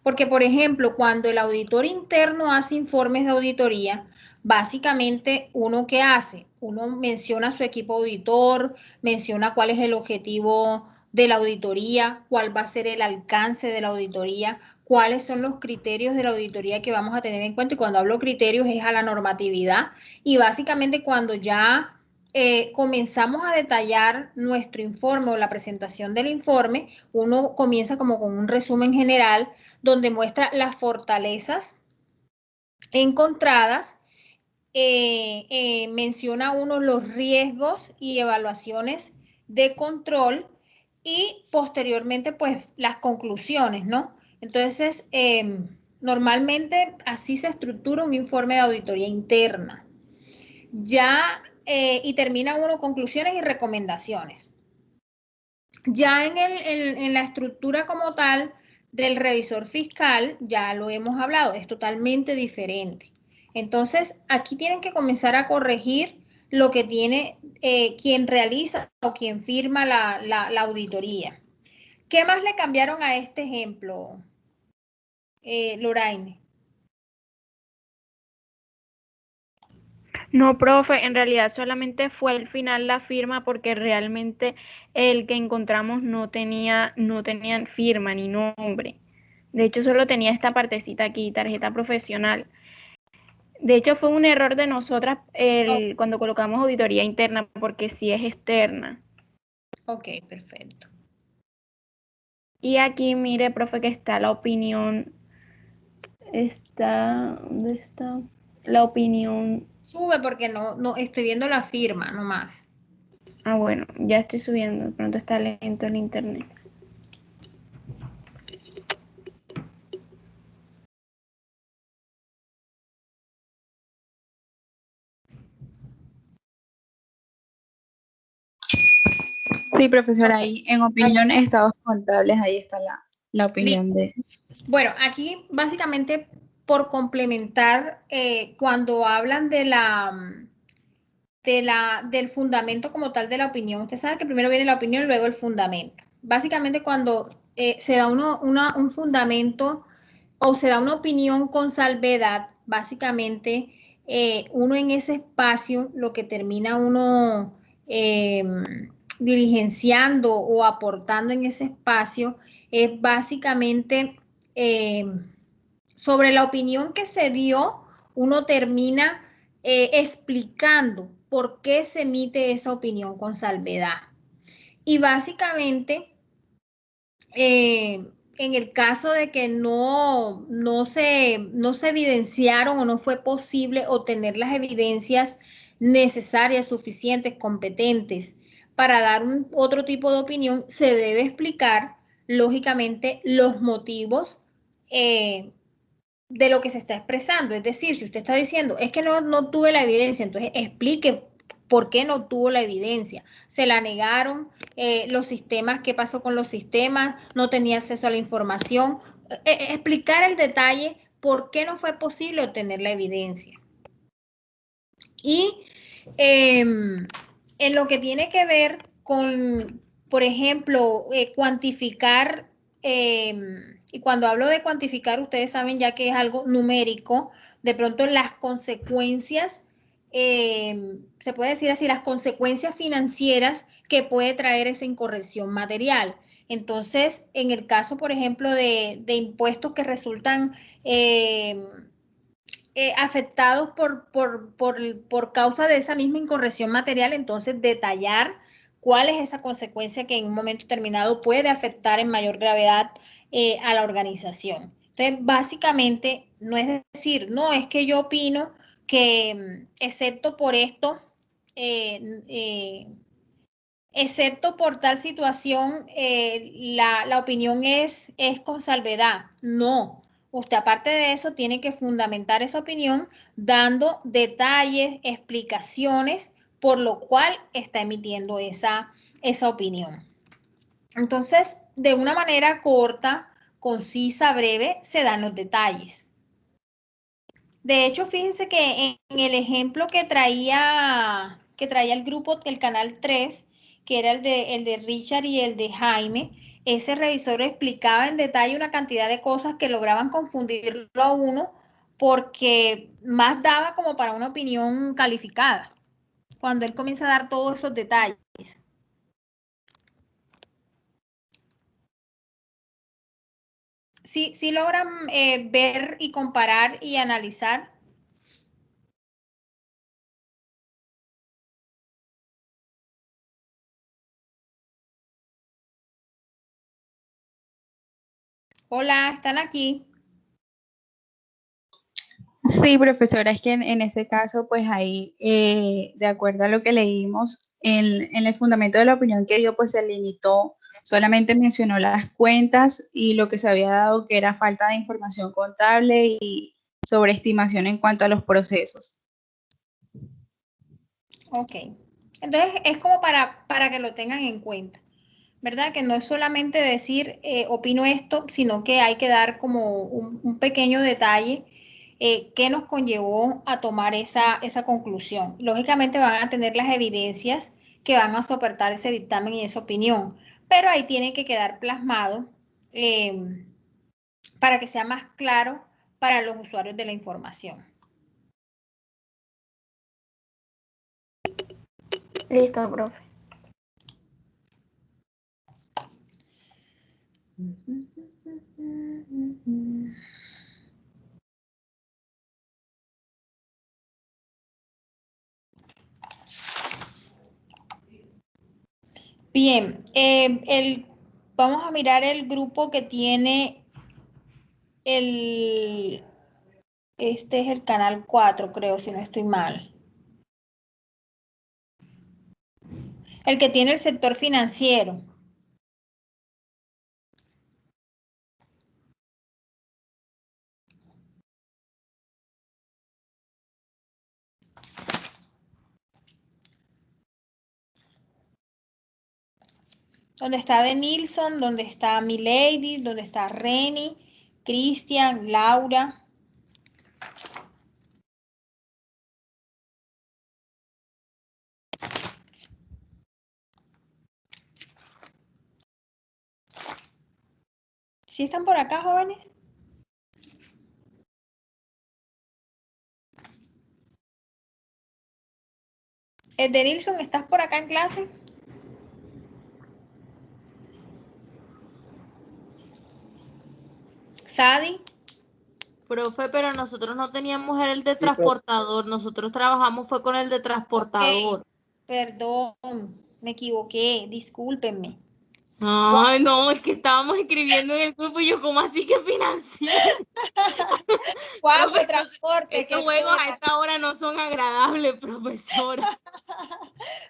Porque, por ejemplo, cuando el auditor interno hace informes de auditoría, básicamente uno ¿qué hace? Uno menciona a su equipo auditor, menciona cuál es el objetivo de la auditoría, cuál va a ser el alcance de la auditoría, cuáles son los criterios de la auditoría que vamos a tener en cuenta. Y cuando hablo criterios es a la normatividad. Y básicamente cuando ya comenzamos a detallar nuestro informe o la presentación del informe, uno comienza como con un resumen general donde muestra las fortalezas encontradas, menciona uno los riesgos y evaluaciones de control y posteriormente pues las conclusiones, ¿no? Entonces, normalmente así se estructura un informe de auditoría interna. Ya, y termina uno conclusiones y recomendaciones. Ya en la estructura como tal del revisor fiscal, ya lo hemos hablado, es totalmente diferente. Entonces, aquí tienen que comenzar a corregir lo que tiene quien realiza o quien firma la auditoría. ¿Qué más le cambiaron a este ejemplo, Loraine? No, profe, en realidad solamente fue al final la firma porque realmente el que encontramos no tenían firma ni nombre. De hecho, solo tenía esta partecita aquí, tarjeta profesional. De hecho, fue un error de nosotras cuando colocamos auditoría interna porque sí es externa. Ok, perfecto. Y aquí, mire, profe, que está la opinión. ¿Dónde está? La opinión. Sube porque no estoy viendo la firma nomás. Ah, bueno, ya estoy subiendo. De pronto está lento el internet. Sí, profesora, Ok. ahí en opinión, estados contables, ahí está la opinión Listo. de... Bueno, aquí básicamente por complementar, cuando hablan del fundamento como tal de la opinión, usted sabe que primero viene la opinión y luego el fundamento. Básicamente cuando se da un fundamento o se da una opinión con salvedad, básicamente uno en ese espacio lo que termina uno eh, diligenciando o aportando en ese espacio es básicamente eh, sobre la opinión que se dio, uno termina explicando por qué se emite esa opinión con salvedad. Y básicamente, en el caso de que no se evidenciaron o no fue posible obtener las evidencias necesarias, suficientes, competentes para dar otro tipo de opinión, se debe explicar, lógicamente, los motivos de lo que se está expresando. Es decir, si usted está diciendo, es que no tuve la evidencia, entonces explique por qué no tuvo la evidencia. Se la negaron, los sistemas, qué pasó con los sistemas, no tenía acceso a la información. Explicar el detalle por qué no fue posible obtener la evidencia. Y en lo que tiene que ver con, por ejemplo, cuantificar, y cuando hablo de cuantificar, ustedes saben ya que es algo numérico, de pronto las consecuencias, se puede decir así, las consecuencias financieras que puede traer esa incorrección material. Entonces, en el caso, por ejemplo, de impuestos que resultan afectados por causa de esa misma incorrección material, entonces detallar cuál es esa consecuencia que en un momento determinado puede afectar en mayor gravedad a la organización. Entonces, básicamente, no es decir, no, es que yo opino que, excepto por esto, excepto por tal situación, la opinión es con salvedad. No, usted aparte de eso tiene que fundamentar esa opinión dando detalles, explicaciones por lo cual está emitiendo esa opinión. Entonces, de una manera corta, concisa, breve, se dan los detalles. De hecho, fíjense que en el ejemplo que traía el grupo, el canal 3, que era el de Richard y el de Jaime, ese revisor explicaba en detalle una cantidad de cosas que lograban confundirlo a uno porque más daba como para una opinión calificada, cuando él comienza a dar todos esos detalles. Sí, sí logran ver y comparar y analizar. Hola, ¿están aquí? Sí, profesora, es que en ese caso, pues ahí, de acuerdo a lo que leímos, en el fundamento de la opinión que dio, pues se limitó, solamente mencionó las cuentas y lo que se había dado que era falta de información contable y sobreestimación en cuanto a los procesos. Ok. Entonces es como para que lo tengan en cuenta, ¿verdad? Que no es solamente decir opino esto, sino que hay que dar como un pequeño detalle que nos conllevó a tomar esa conclusión. Lógicamente van a tener las evidencias que van a soportar ese dictamen y esa opinión, pero ahí tiene que quedar plasmado para que sea más claro para los usuarios de la información. Listo, profe. Bien, vamos a mirar el grupo que tiene este es el canal 4, creo, si no estoy mal. El que tiene el sector financiero. Donde está Denilson, donde está Milady, donde está Reni, Cristian, Laura. ¿Sí están por acá, jóvenes? Denilson, ¿estás por acá en clase? Sadi. Profe, pero nosotros no teníamos el de Sí, profe. transportador, nosotros trabajamos fue con el de transportador. Ok, perdón, me equivoqué, discúlpenme. Ay, no, es que estábamos escribiendo en el grupo y yo, ¿cómo así que financiero? 4 Profesor, transportes, esos qué juegos a pena. esta hora no son agradables, profesora.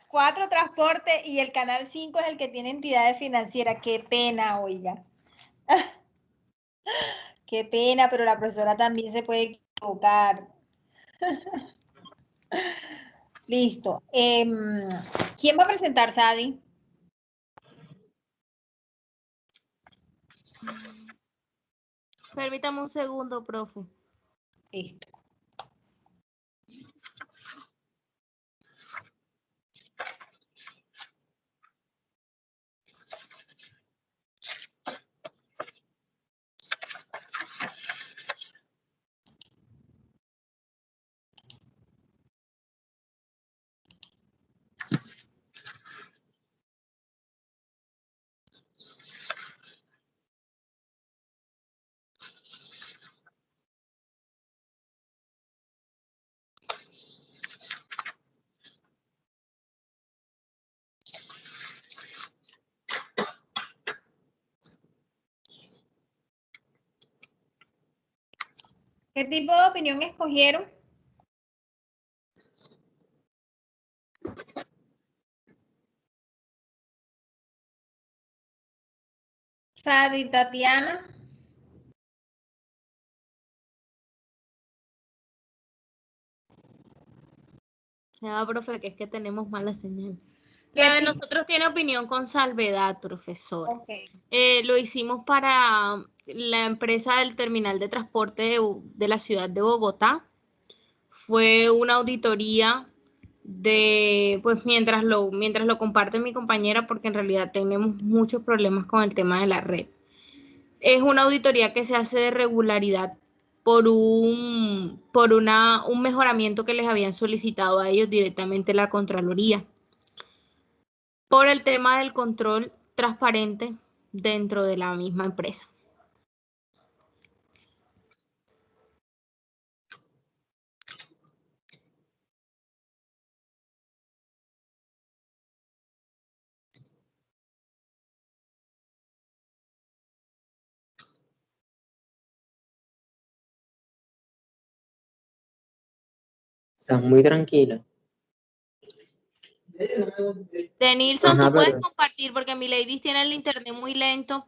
4 transportes y el canal 5 es el que tiene entidades financieras. Qué pena, oiga. Qué pena, pero la profesora también se puede equivocar. Listo. ¿Quién va a presentar, Sadi? Permítame un segundo, profe. Listo. ¿Qué tipo de opinión escogieron? Sadi, Tatiana. Ya, profe, que es que tenemos mala señal. ¿Qué La de tipo? nosotros tiene opinión con salvedad, profesor. Ok. Lo hicimos para la empresa del terminal de transporte de la ciudad de Bogotá. Fue una auditoría de, pues mientras lo comparte mi compañera, porque en realidad tenemos muchos problemas con el tema de la red. Es una auditoría que se hace de regularidad por un mejoramiento que les habían solicitado a ellos directamente la Contraloría, por el tema del control transparente dentro de la misma empresa. Estás muy tranquila. Denilson, Ajá, tú puedes pero compartir porque mi ladies tiene el internet muy lento.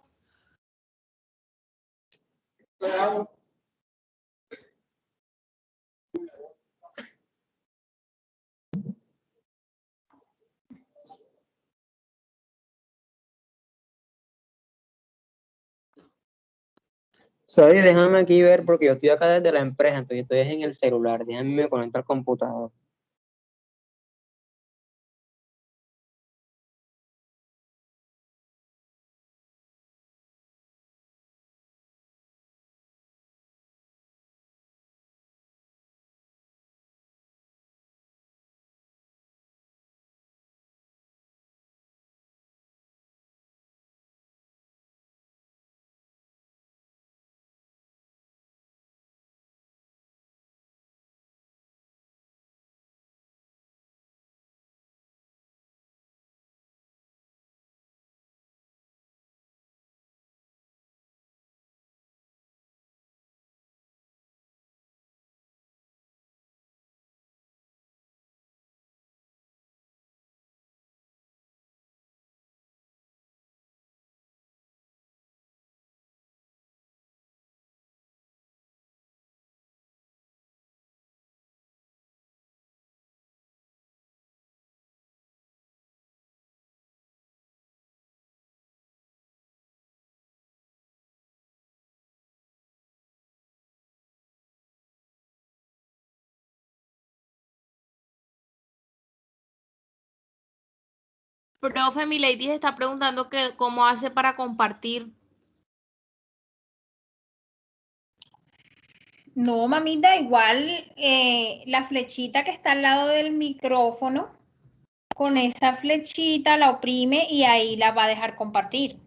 soy, déjame aquí ver porque yo estoy acá desde la empresa, entonces estoy en el celular. Déjame me conecto al computador. Profe, mi lady está preguntando que cómo hace para compartir. No, mamita, igual la flechita que está al lado del micrófono, con esa flechita la oprime y ahí la va a dejar compartir.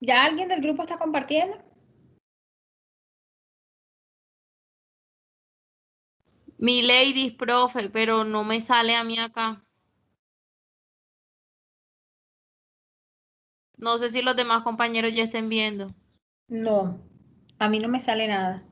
¿Ya alguien del grupo está compartiendo? Mi lady, profe, pero no me sale a mí acá. No sé si los demás compañeros ya estén viendo. No, a mí no me sale nada.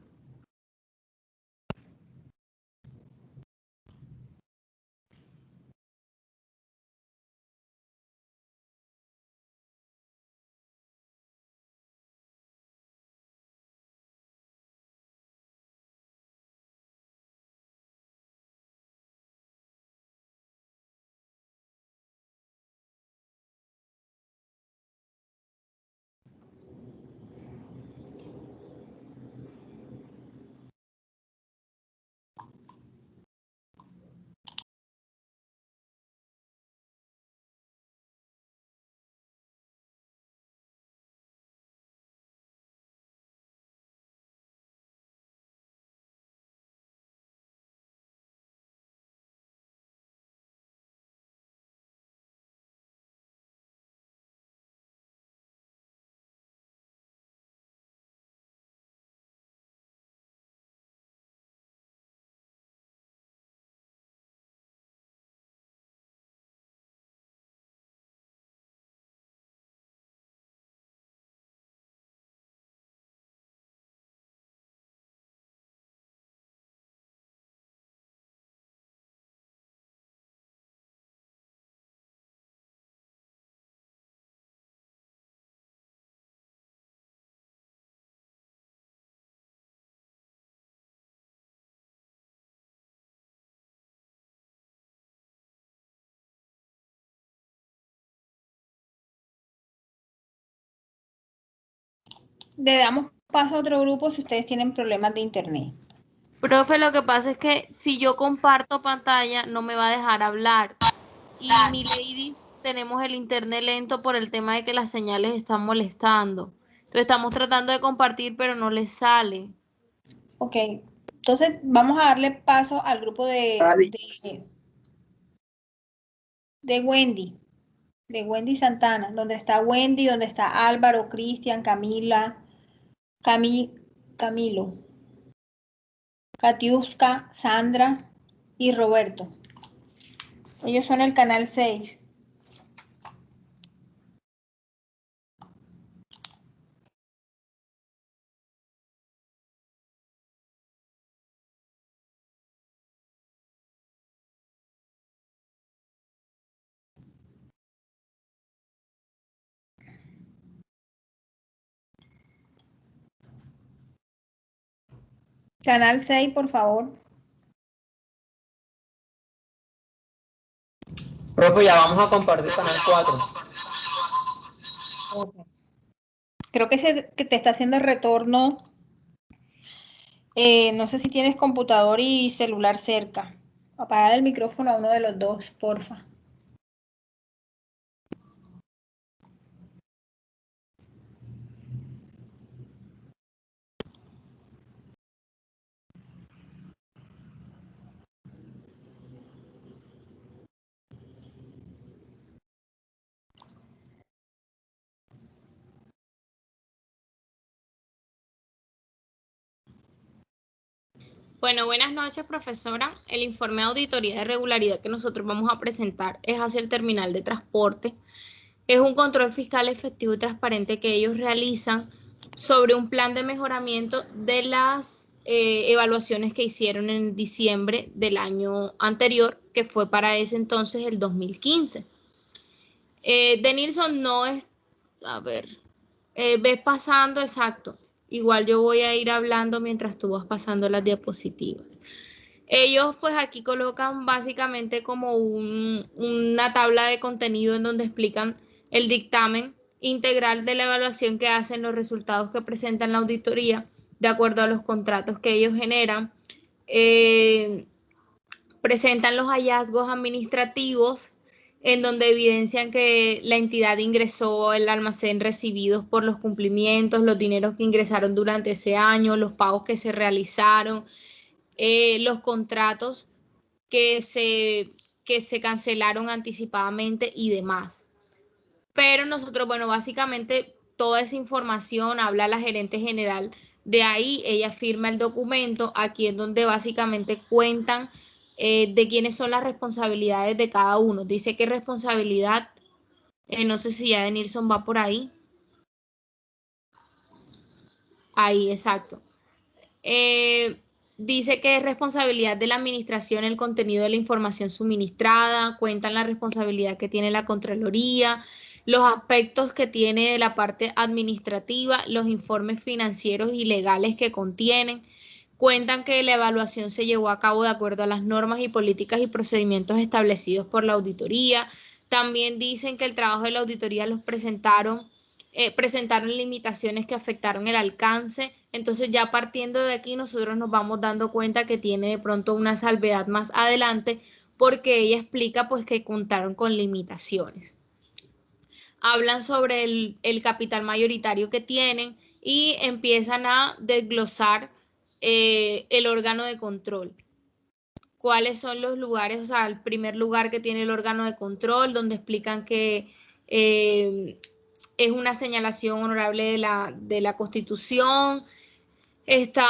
Le damos paso a otro grupo si ustedes tienen problemas de internet. Profe, lo que pasa es que si yo comparto pantalla no me va a dejar hablar. Y mi ladies, tenemos el internet lento por el tema de que las señales están molestando. Entonces estamos tratando de compartir, pero no les sale. Ok, entonces vamos a darle paso al grupo de Wendy, de Wendy Santana, donde está Wendy, donde está Álvaro, Cristian, Camila, Camilo, Katiuska, Sandra y Roberto. Ellos son el canal 6. Canal 6, por favor. Profe, ya vamos a compartir canal 4. Okay. Creo que te está haciendo el retorno. No sé si tienes computador y celular cerca. Apagar el micrófono a uno de los dos, porfa. Bueno, buenas noches, profesora. El informe de auditoría de regularidad que nosotros vamos a presentar es hacia el terminal de transporte. Es un control fiscal efectivo y transparente que ellos realizan sobre un plan de mejoramiento de las evaluaciones que hicieron en diciembre del año anterior, que fue para ese entonces el 2015. Denilson no es, a ver, ves pasando, exacto. Igual yo voy a ir hablando mientras tú vas pasando las diapositivas. Ellos pues aquí colocan básicamente como una tabla de contenido en donde explican el dictamen integral de la evaluación que hacen, los resultados que presentan la auditoría de acuerdo a los contratos que ellos generan. Presentan los hallazgos administrativos en donde evidencian que la entidad ingresó el almacén recibidos por los cumplimientos, los dineros que ingresaron durante ese año, los pagos que se realizaron, los contratos que se cancelaron anticipadamente y demás. Pero nosotros, bueno, básicamente toda esa información habla la gerente general, de ahí ella firma el documento, aquí es donde básicamente cuentan de quiénes son las responsabilidades de cada uno. Dice que responsabilidad, no sé si ya Denilson va por ahí. Ahí, exacto. Dice que es responsabilidad de la administración el contenido de la información suministrada, cuentan la responsabilidad que tiene la Contraloría, los aspectos que tiene de la parte administrativa, los informes financieros y legales que contienen. Cuentan que la evaluación se llevó a cabo de acuerdo a las normas y políticas y procedimientos establecidos por la auditoría. También dicen que el trabajo de la auditoría los presentaron limitaciones que afectaron el alcance. Entonces ya partiendo de aquí nosotros nos vamos dando cuenta que tiene de pronto una salvedad más adelante porque ella explica pues que contaron con limitaciones. Hablan sobre el capital mayoritario que tienen y empiezan a desglosar el órgano de control. ¿Cuáles son los lugares? O sea, el primer lugar que tiene el órgano de control, donde explican que es una señalación honorable de la Constitución. Está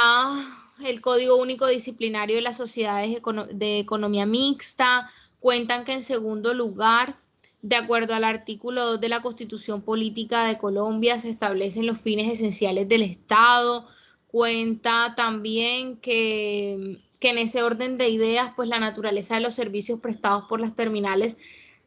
el Código Único Disciplinario de las Sociedades de Economía Mixta. Cuentan que en segundo lugar, de acuerdo al artículo 2 de la Constitución Política de Colombia, se establecen los fines esenciales del Estado. Cuenta también que en ese orden de ideas, pues la naturaleza de los servicios prestados por las terminales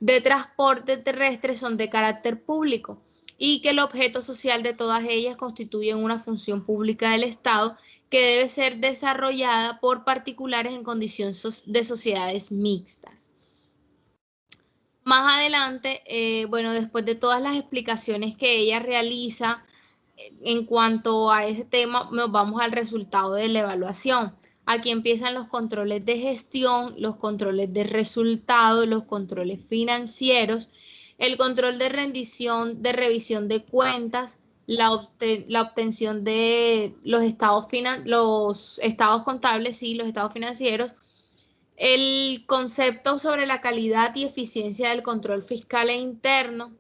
de transporte terrestre son de carácter público y que el objeto social de todas ellas constituye una función pública del Estado que debe ser desarrollada por particulares en condición de sociedades mixtas. Más adelante, bueno, después de todas las explicaciones que ella realiza en cuanto a ese tema, nos vamos al resultado de la evaluación. Aquí empiezan los controles de gestión, los controles de resultado, los controles financieros, el control de rendición, de revisión de cuentas, la obtención de los estados contables y los estados financieros, el concepto sobre la calidad y eficiencia del control fiscal e interno.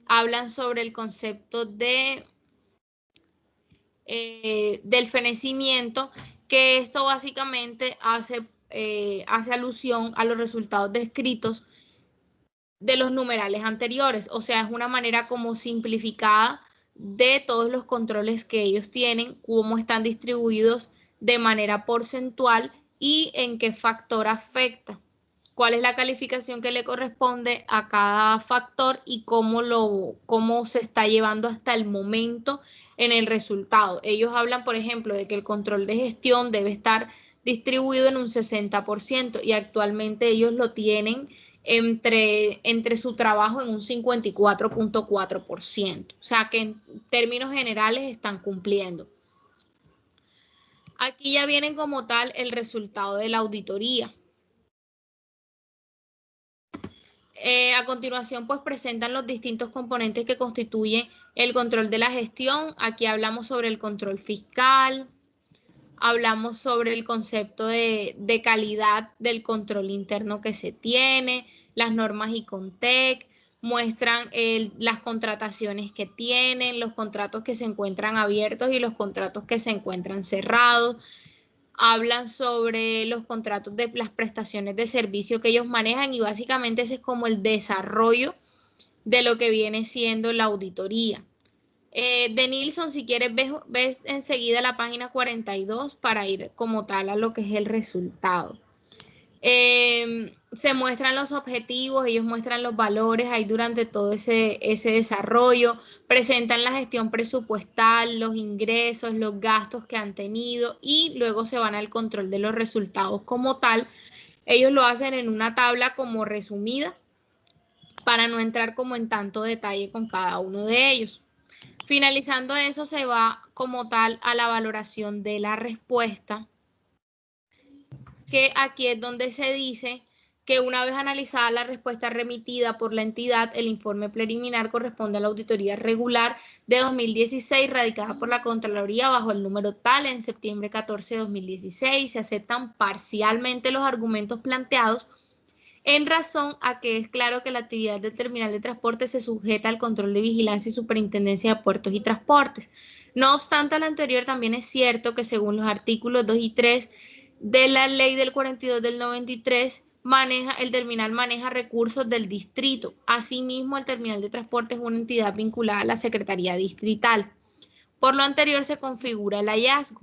Hablan sobre el concepto del fenecimiento, que esto básicamente hace alusión a los resultados descritos de los numerales anteriores, o sea, es una manera como simplificada de todos los controles que ellos tienen, cómo están distribuidos de manera porcentual y en qué factor afecta, cuál es la calificación que le corresponde a cada factor y cómo se está llevando hasta el momento en el resultado. Ellos hablan, por ejemplo, de que el control de gestión debe estar distribuido en un 60% y actualmente ellos lo tienen entre su trabajo en un 54.4%. O sea que en términos generales están cumpliendo. Aquí ya vienen como tal el resultado de la auditoría. A continuación, pues presentan los distintos componentes que constituyen el control de la gestión. Aquí hablamos sobre el control fiscal, hablamos sobre el concepto de calidad del control interno que se tiene, las normas ICONTEC, muestran las contrataciones que tienen, los contratos que se encuentran abiertos y los contratos que se encuentran cerrados. hablan sobre los contratos de las prestaciones de servicio que ellos manejan y básicamente ese es como el desarrollo de lo que viene siendo la auditoría. De Nilsson, si quieres, ves enseguida la página 42 para ir como tal a lo que es el resultado. Se muestran los objetivos, ellos muestran los valores ahí durante todo ese desarrollo, presentan la gestión presupuestal, los ingresos, los gastos que han tenido y luego se van al control de los resultados como tal. Ellos lo hacen en una tabla como resumida para no entrar como en tanto detalle con cada uno de ellos. Finalizando eso, se va como tal a la valoración de la respuesta, que aquí es donde se dice que una vez analizada la respuesta remitida por la entidad, el informe preliminar corresponde a la auditoría regular de 2016 radicada por la Contraloría bajo el número tal en septiembre 14 de 2016. Se aceptan parcialmente los argumentos planteados en razón a que es claro que la actividad del terminal de transporte se sujeta al control de vigilancia y superintendencia de puertos y transportes. No obstante, lo anterior también es cierto que según los artículos 2 y 3 de la ley del 42 del 93, el terminal maneja recursos del distrito. Asimismo, el terminal de transporte es una entidad vinculada a la Secretaría Distrital. Por lo anterior, se configura el hallazgo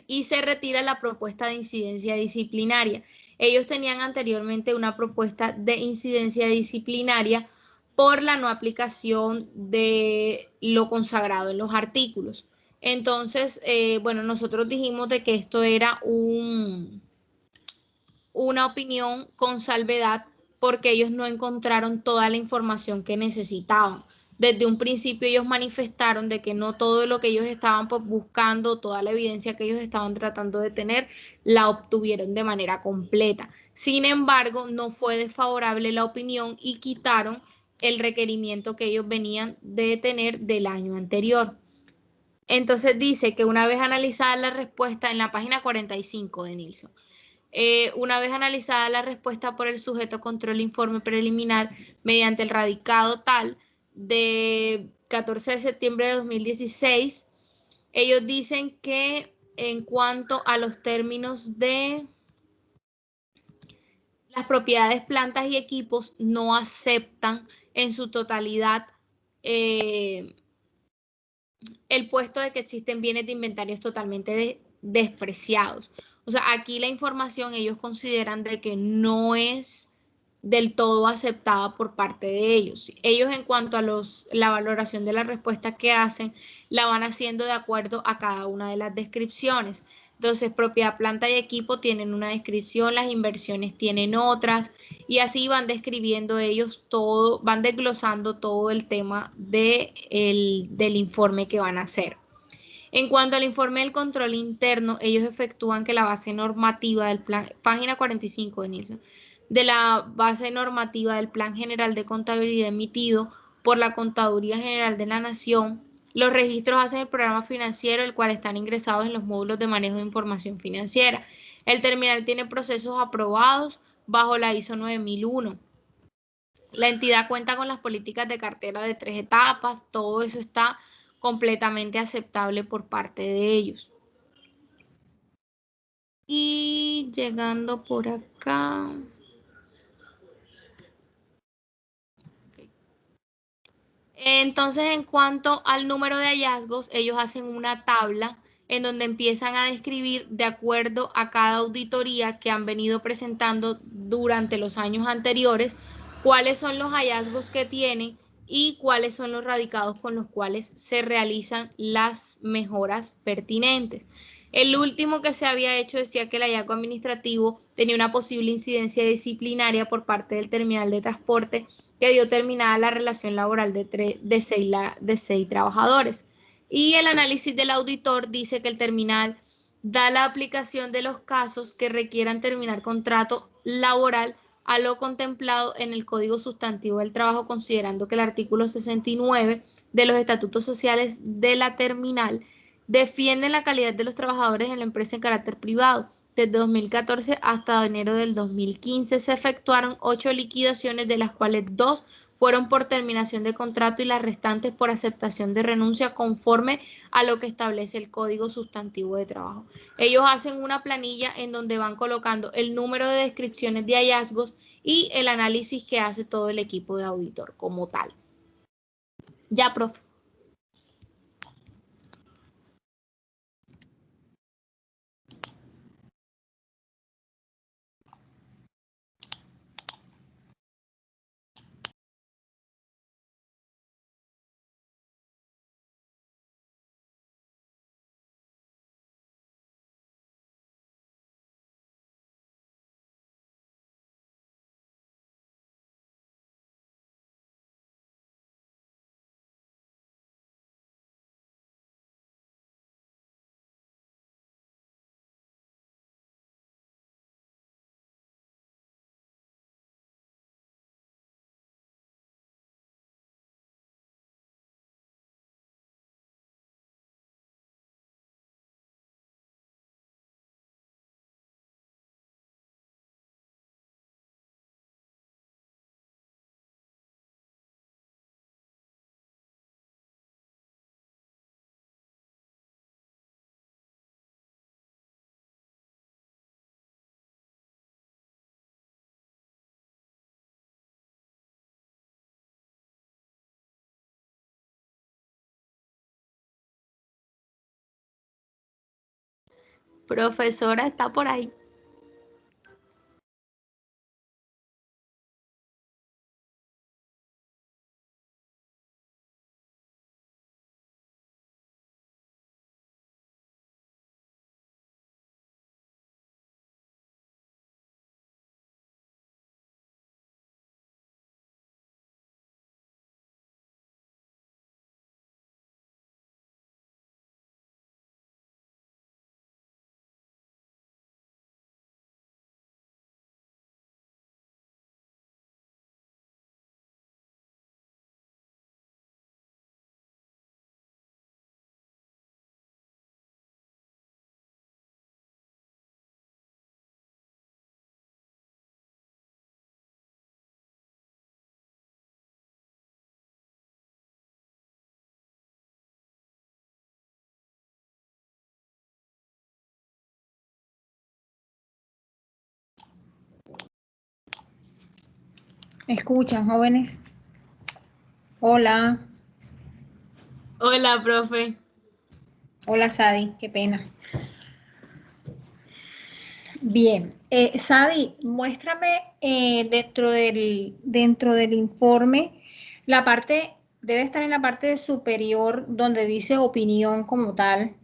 y se retira la propuesta de incidencia disciplinaria. Ellos tenían anteriormente una propuesta de incidencia disciplinaria por la no aplicación de lo consagrado en los artículos. Entonces, bueno, nosotros dijimos de que esto era una opinión con salvedad porque ellos no encontraron toda la información que necesitaban. Desde un principio ellos manifestaron de que no todo lo que ellos estaban pues, buscando, toda la evidencia que ellos estaban tratando de tener, la obtuvieron de manera completa. Sin embargo, no fue desfavorable la opinión y quitaron el requerimiento que ellos venían de tener del año anterior. Entonces dice que una vez analizada la respuesta en la página 45 de Nilsson, una vez analizada la respuesta por el sujeto control informe preliminar mediante el radicado tal de 14 de septiembre de 2016, ellos dicen que en cuanto a los términos de las propiedades, plantas y equipos, no aceptan en su totalidad el puesto de que existen bienes de inventarios totalmente despreciados. O sea, aquí la información ellos consideran de que no es del todo aceptada por parte de ellos. Ellos en cuanto a la valoración de la respuesta que hacen, la van haciendo de acuerdo a cada una de las descripciones. Entonces, propiedad, planta y equipo tienen una descripción, las inversiones tienen otras, y así van describiendo ellos todo, van desglosando todo el tema del informe que van a hacer. En cuanto al informe del control interno, ellos efectúan que la base normativa del plan, página 45 de Nilsson, de la base normativa del Plan General de Contabilidad emitido por la Contaduría General de la Nación, los registros hacen el programa financiero, el cual están ingresados en los módulos de manejo de información financiera. El terminal tiene procesos aprobados bajo la ISO 9001. La entidad cuenta con las políticas de cartera de 3 etapas, todo eso está completamente aceptable por parte de ellos. Y llegando por acá. Entonces, en cuanto al número de hallazgos, ellos hacen una tabla en donde empiezan a describir de acuerdo a cada auditoría que han venido presentando durante los años anteriores, cuáles son los hallazgos que tienen y cuáles son los radicados con los cuales se realizan las mejoras pertinentes. El último que se había hecho decía que el hallazgo administrativo tenía una posible incidencia disciplinaria por parte del terminal de transporte que dio terminada la relación laboral de seis trabajadores. Y el análisis del auditor dice que el terminal da la aplicación de los casos que requieran terminar contrato laboral a lo contemplado en el Código Sustantivo del Trabajo, considerando que el artículo 69 de los estatutos sociales de la terminal defiende la calidad de los trabajadores en la empresa en carácter privado. Desde 2014 hasta enero del 2015 se efectuaron 8 liquidaciones, de las cuales 2 fueron por terminación de contrato y las restantes por aceptación de renuncia conforme a lo que establece el Código Sustantivo de Trabajo. Ellos hacen una planilla en donde van colocando el número de descripciones de hallazgos y el análisis que hace todo el equipo de auditor como tal. Ya, profe. Profesora, está por ahí. ¿Escuchan, jóvenes? Hola. Hola, profe. Hola, Sadi, qué pena. Bien, Sadi, muéstrame dentro del informe, la parte, debe estar en la parte superior donde dice opinión como tal.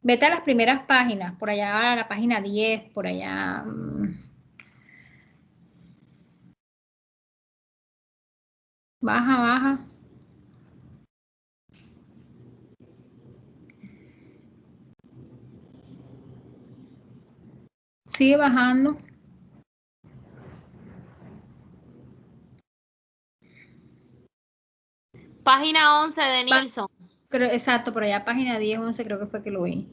Vete a las primeras páginas, por allá a la página 10, por allá. Baja, baja. Sigue bajando. Página 11 de Nilsson. Exacto, por allá página 10, 11 creo que fue que lo vi.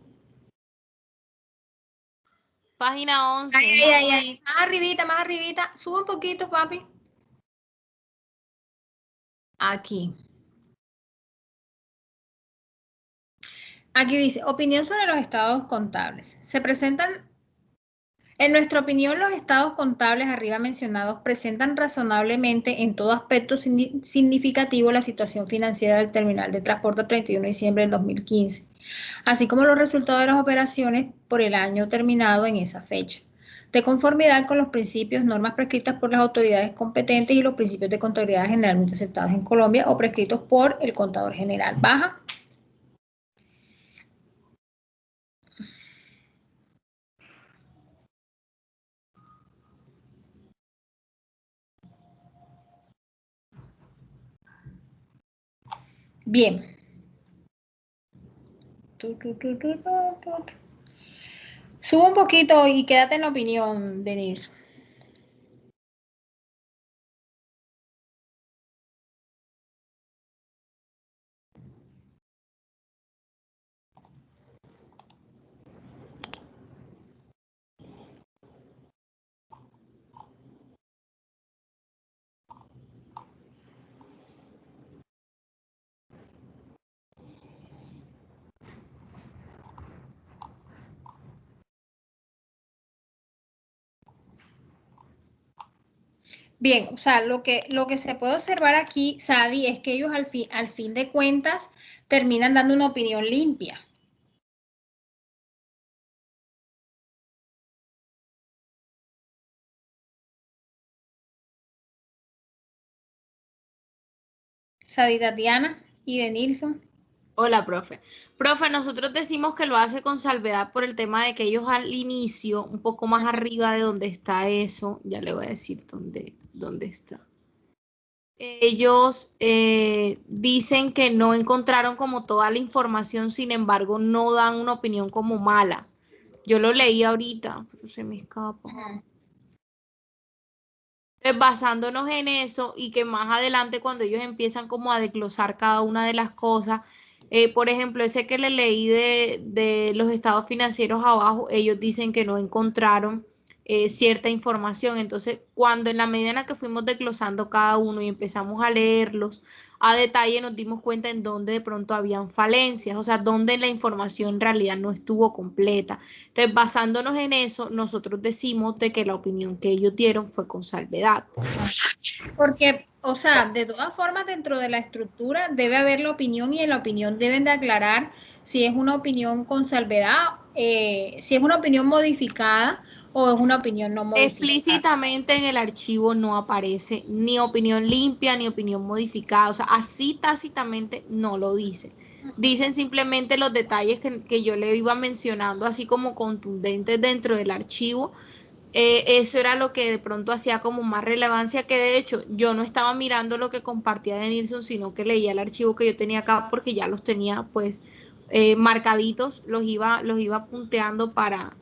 Página 11. Ahí. Más arribita, más arribita. Sube un poquito, papi. Aquí. Aquí dice, opinión sobre los estados contables. Se presentan, en nuestra opinión, los estados contables arriba mencionados presentan razonablemente en todo aspecto significativo la situación financiera del terminal de transporte 31 de diciembre del 2015, así como los resultados de las operaciones por el año terminado en esa fecha, de conformidad con los principios, normas prescritas por las autoridades competentes y los principios de contabilidad generalmente aceptados en Colombia o prescritos por el contador general. Baja. Bien. Sube un poquito y quédate en la opinión, Denise. Bien, o sea, lo que se puede observar aquí, Sadi, es que ellos al fin de cuentas terminan dando una opinión limpia. Sadi Tatiana y de Nilsson. Hola, profe. Profe, nosotros decimos que lo hace con salvedad por el tema de que ellos al inicio, un poco más arriba de donde está eso, ya le voy a decir dónde está. Ellos dicen que no encontraron como toda la información, sin embargo, no dan una opinión como mala. Yo lo leí ahorita, pero se me escapa. Entonces, basándonos en eso y que más adelante cuando ellos empiezan como a desglosar cada una de las cosas, por ejemplo, ese que le leí de los estados financieros abajo, ellos dicen que no encontraron cierta información. Entonces, cuando en la medida en la que fuimos desglosando cada uno y empezamos a leerlos a detalle, nos dimos cuenta en dónde de pronto habían falencias, o sea, dónde la información en realidad no estuvo completa. Entonces, basándonos en eso, nosotros decimos de que la opinión que ellos dieron fue con salvedad. Porque, o sea, de todas formas, dentro de la estructura debe haber la opinión y en la opinión deben de aclarar si es una opinión con salvedad, si es una opinión modificada o es una opinión no modificada. Explícitamente en el archivo no aparece ni opinión limpia ni opinión modificada, o sea, así tácitamente no lo dice. Dicen simplemente los detalles que yo le iba mencionando, así como contundentes dentro del archivo. Eso era lo que de pronto hacía como más relevancia, que de hecho yo no estaba mirando lo que compartía de Nilsson, sino que leía el archivo que yo tenía acá porque ya los tenía pues marcaditos, los iba punteando para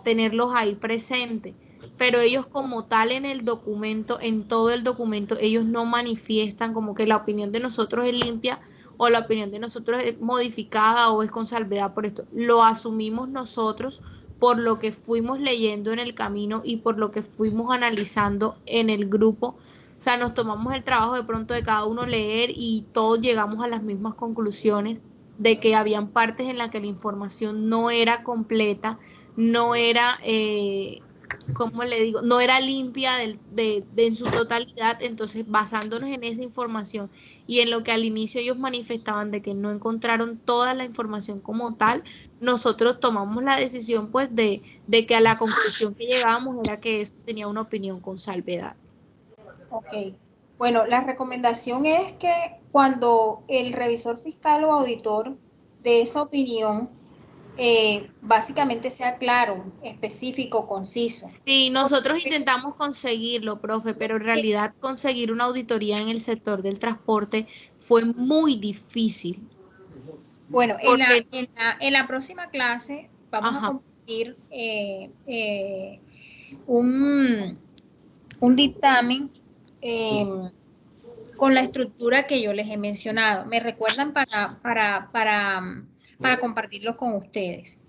tenerlos ahí presentes. Pero ellos como tal en el documento, en todo el documento, ellos no manifiestan como que la opinión de nosotros es limpia o la opinión de nosotros es modificada o es con salvedad por esto. Lo asumimos nosotros por lo que fuimos leyendo en el camino y por lo que fuimos analizando en el grupo. O sea, nos tomamos el trabajo de pronto de cada uno leer y todos llegamos a las mismas conclusiones de que habían partes en las que la información no era completa, no era, ¿cómo le digo? No era limpia en su totalidad. Entonces, basándonos en esa información y en lo que al inicio ellos manifestaban de que no encontraron toda la información como tal, nosotros tomamos la decisión pues de que a la conclusión que llegábamos era que eso tenía una opinión con salvedad. Ok. Bueno, la recomendación es que cuando el revisor fiscal o auditor de esa opinión, básicamente sea claro, específico, conciso. Sí, nosotros intentamos conseguirlo, profe, pero en realidad conseguir una auditoría en el sector del transporte fue muy difícil. Bueno, Porque, en la próxima clase vamos ajá, a compartir un dictamen con la estructura que yo les he mencionado. ¿Me recuerdan para compartirlo con ustedes?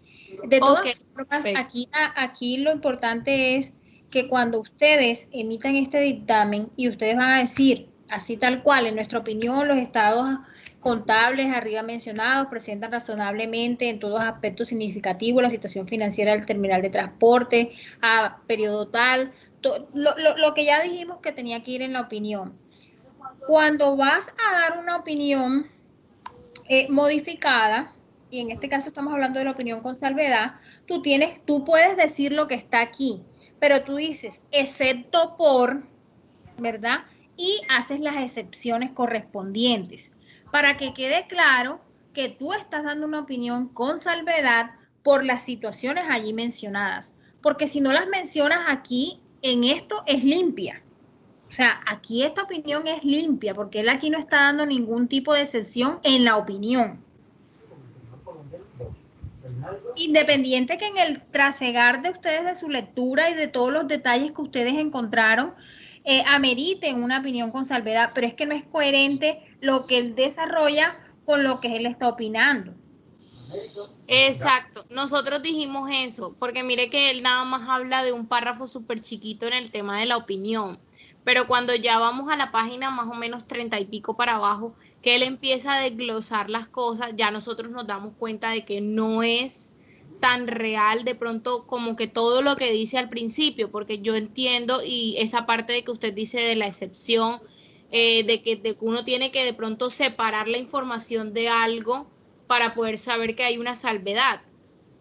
De ok, todas formas, perfecto. aquí lo importante es que cuando ustedes emitan este dictamen y ustedes van a decir, así tal cual, en nuestra opinión, los estados contables arriba mencionados presentan razonablemente en todos aspectos significativos la situación financiera del terminal de transporte a periodo tal, lo que ya dijimos que tenía que ir en la opinión. Cuando vas a dar una opinión modificada, y en este caso estamos hablando de la opinión con salvedad, tú puedes decir lo que está aquí, pero tú dices, excepto por, ¿verdad? Y haces las excepciones correspondientes para que quede claro que tú estás dando una opinión con salvedad por las situaciones allí mencionadas. Porque si no las mencionas aquí, en esto es limpia. O sea, aquí esta opinión es limpia porque él aquí no está dando ningún tipo de excepción en la opinión. Independiente que en el trasegar de ustedes de su lectura y de todos los detalles que ustedes encontraron, ameriten una opinión con salvedad, pero es que no es coherente lo que él desarrolla con lo que él está opinando. Exacto, nosotros dijimos eso, porque mire que él nada más habla de un párrafo súper chiquito en el tema de la opinión, pero cuando ya vamos a la página más o menos 30 y pico para abajo, que él empieza a desglosar las cosas, ya nosotros nos damos cuenta de que no es tan real de pronto como que todo lo que dice al principio, porque yo entiendo y esa parte de que usted dice de la excepción, de que uno tiene que de pronto separar la información de algo para poder saber que hay una salvedad.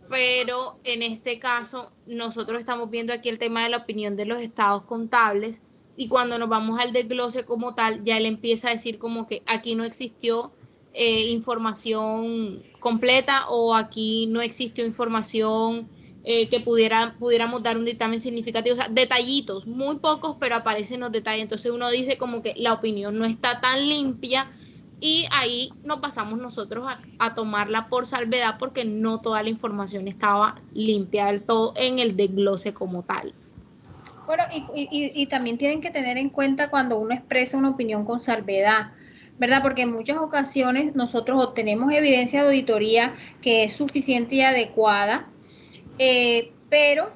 Pero en este caso nosotros estamos viendo aquí el tema de la opinión de los estados contables y cuando nos vamos al desglose como tal, ya él empieza a decir como que aquí no existió información completa o aquí no existió información que pudiéramos dar un dictamen significativo, o sea, detallitos, muy pocos, pero aparecen los detalles. Entonces uno dice como que la opinión no está tan limpia y ahí nos pasamos nosotros a tomarla por salvedad porque no toda la información estaba limpia del todo en el desglose como tal. Bueno, y también tienen que tener en cuenta cuando uno expresa una opinión con salvedad, ¿verdad? Porque en muchas ocasiones nosotros obtenemos evidencia de auditoría que es suficiente y adecuada, pero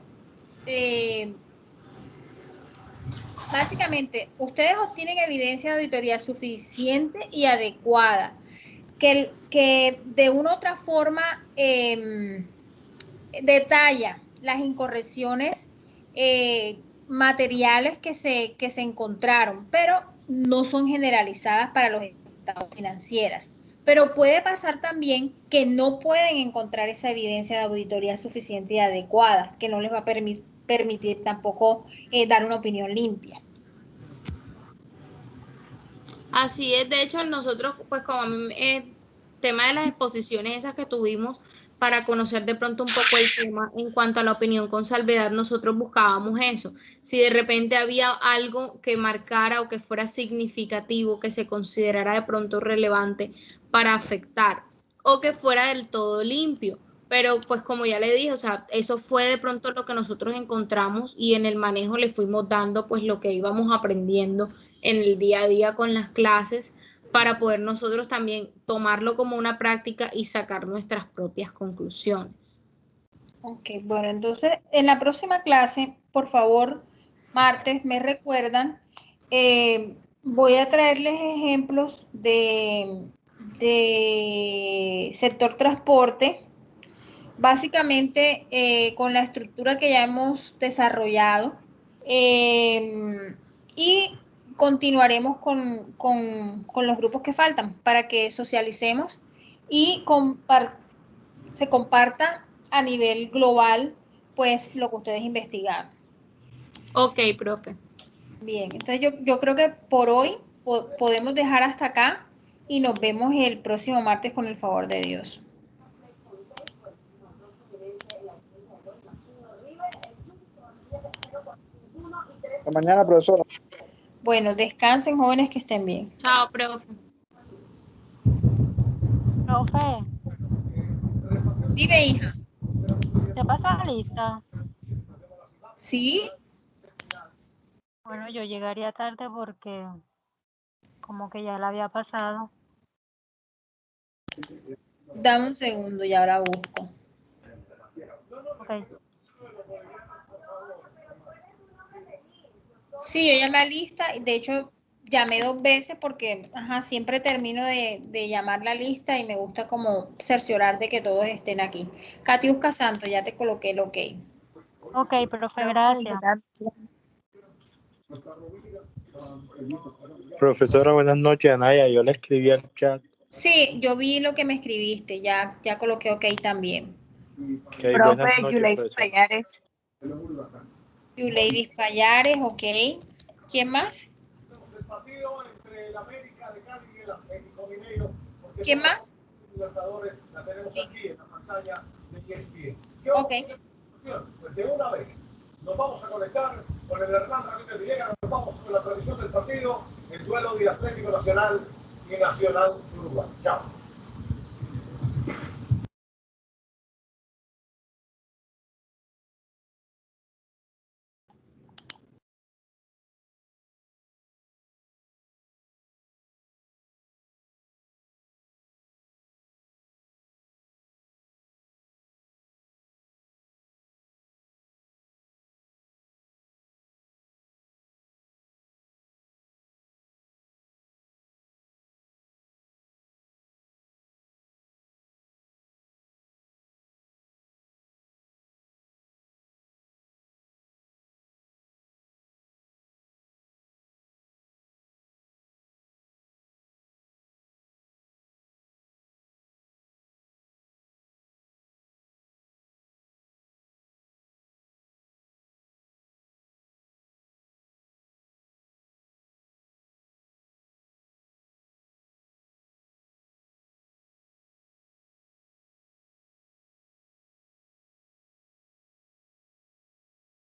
básicamente ustedes obtienen evidencia de auditoría suficiente y adecuada, que de una u otra forma detalla las incorrecciones materiales que se encontraron, pero no son generalizadas para los estados financieros. Pero puede pasar también que no pueden encontrar esa evidencia de auditoría suficiente y adecuada, que no les va a permitir tampoco dar una opinión limpia. Así es, de hecho nosotros, pues como tema de las exposiciones esas que tuvimos para conocer de pronto un poco el tema en cuanto a la opinión con salvedad, nosotros buscábamos eso. Si de repente había algo que marcara o que fuera significativo, que se considerara de pronto relevante para afectar o que fuera del todo limpio. Pero pues como ya le dije, o sea, eso fue de pronto lo que nosotros encontramos y en el manejo le fuimos dando pues lo que íbamos aprendiendo en el día a día con las clases para poder nosotros también tomarlo como una práctica y sacar nuestras propias conclusiones. Ok, bueno, entonces en la próxima clase, por favor, martes, me recuerdan, voy a traerles ejemplos de sector transporte, básicamente con la estructura que ya hemos desarrollado y continuaremos con los grupos que faltan para que socialicemos y se comparta a nivel global pues lo que ustedes investigaron. Ok, profe. Bien, entonces yo creo que por hoy podemos dejar hasta acá y nos vemos el próximo martes con el favor de Dios. Hasta mañana, profesora. Bueno, descansen, jóvenes, que estén bien. Chao, profe. Profe, Dime, hija. ¿te pasa la lista? ¿Sí? Bueno, yo llegaría tarde porque como que ya la había pasado. Dame un segundo y ahora busco. Okay. Sí, yo llamé a lista, de hecho llamé 2 veces porque siempre termino de llamar la lista y me gusta como cerciorar de que todos estén aquí. Katiuska Santos, ya te coloqué el ok. Ok, profe, gracias. Profesora, buenas noches, Anaya. Yo le escribí al chat. Sí, yo vi lo que me escribiste, ya coloqué ok también. Okay, Profe, Yuleidis Payares. Yuleidis Payares, ok. ¿Quién más? El partido entre el América de Cali y el Atlético Mineiro. ¿Quién más? Libertadores la tenemos aquí en la pantalla de ESPN. Ok. Pues de una vez nos vamos a conectar con el Hernán Ramírez Villegas, nos vamos con la transmisión del partido, el duelo de Atlético Nacional y Nacional Uruguay. Chao.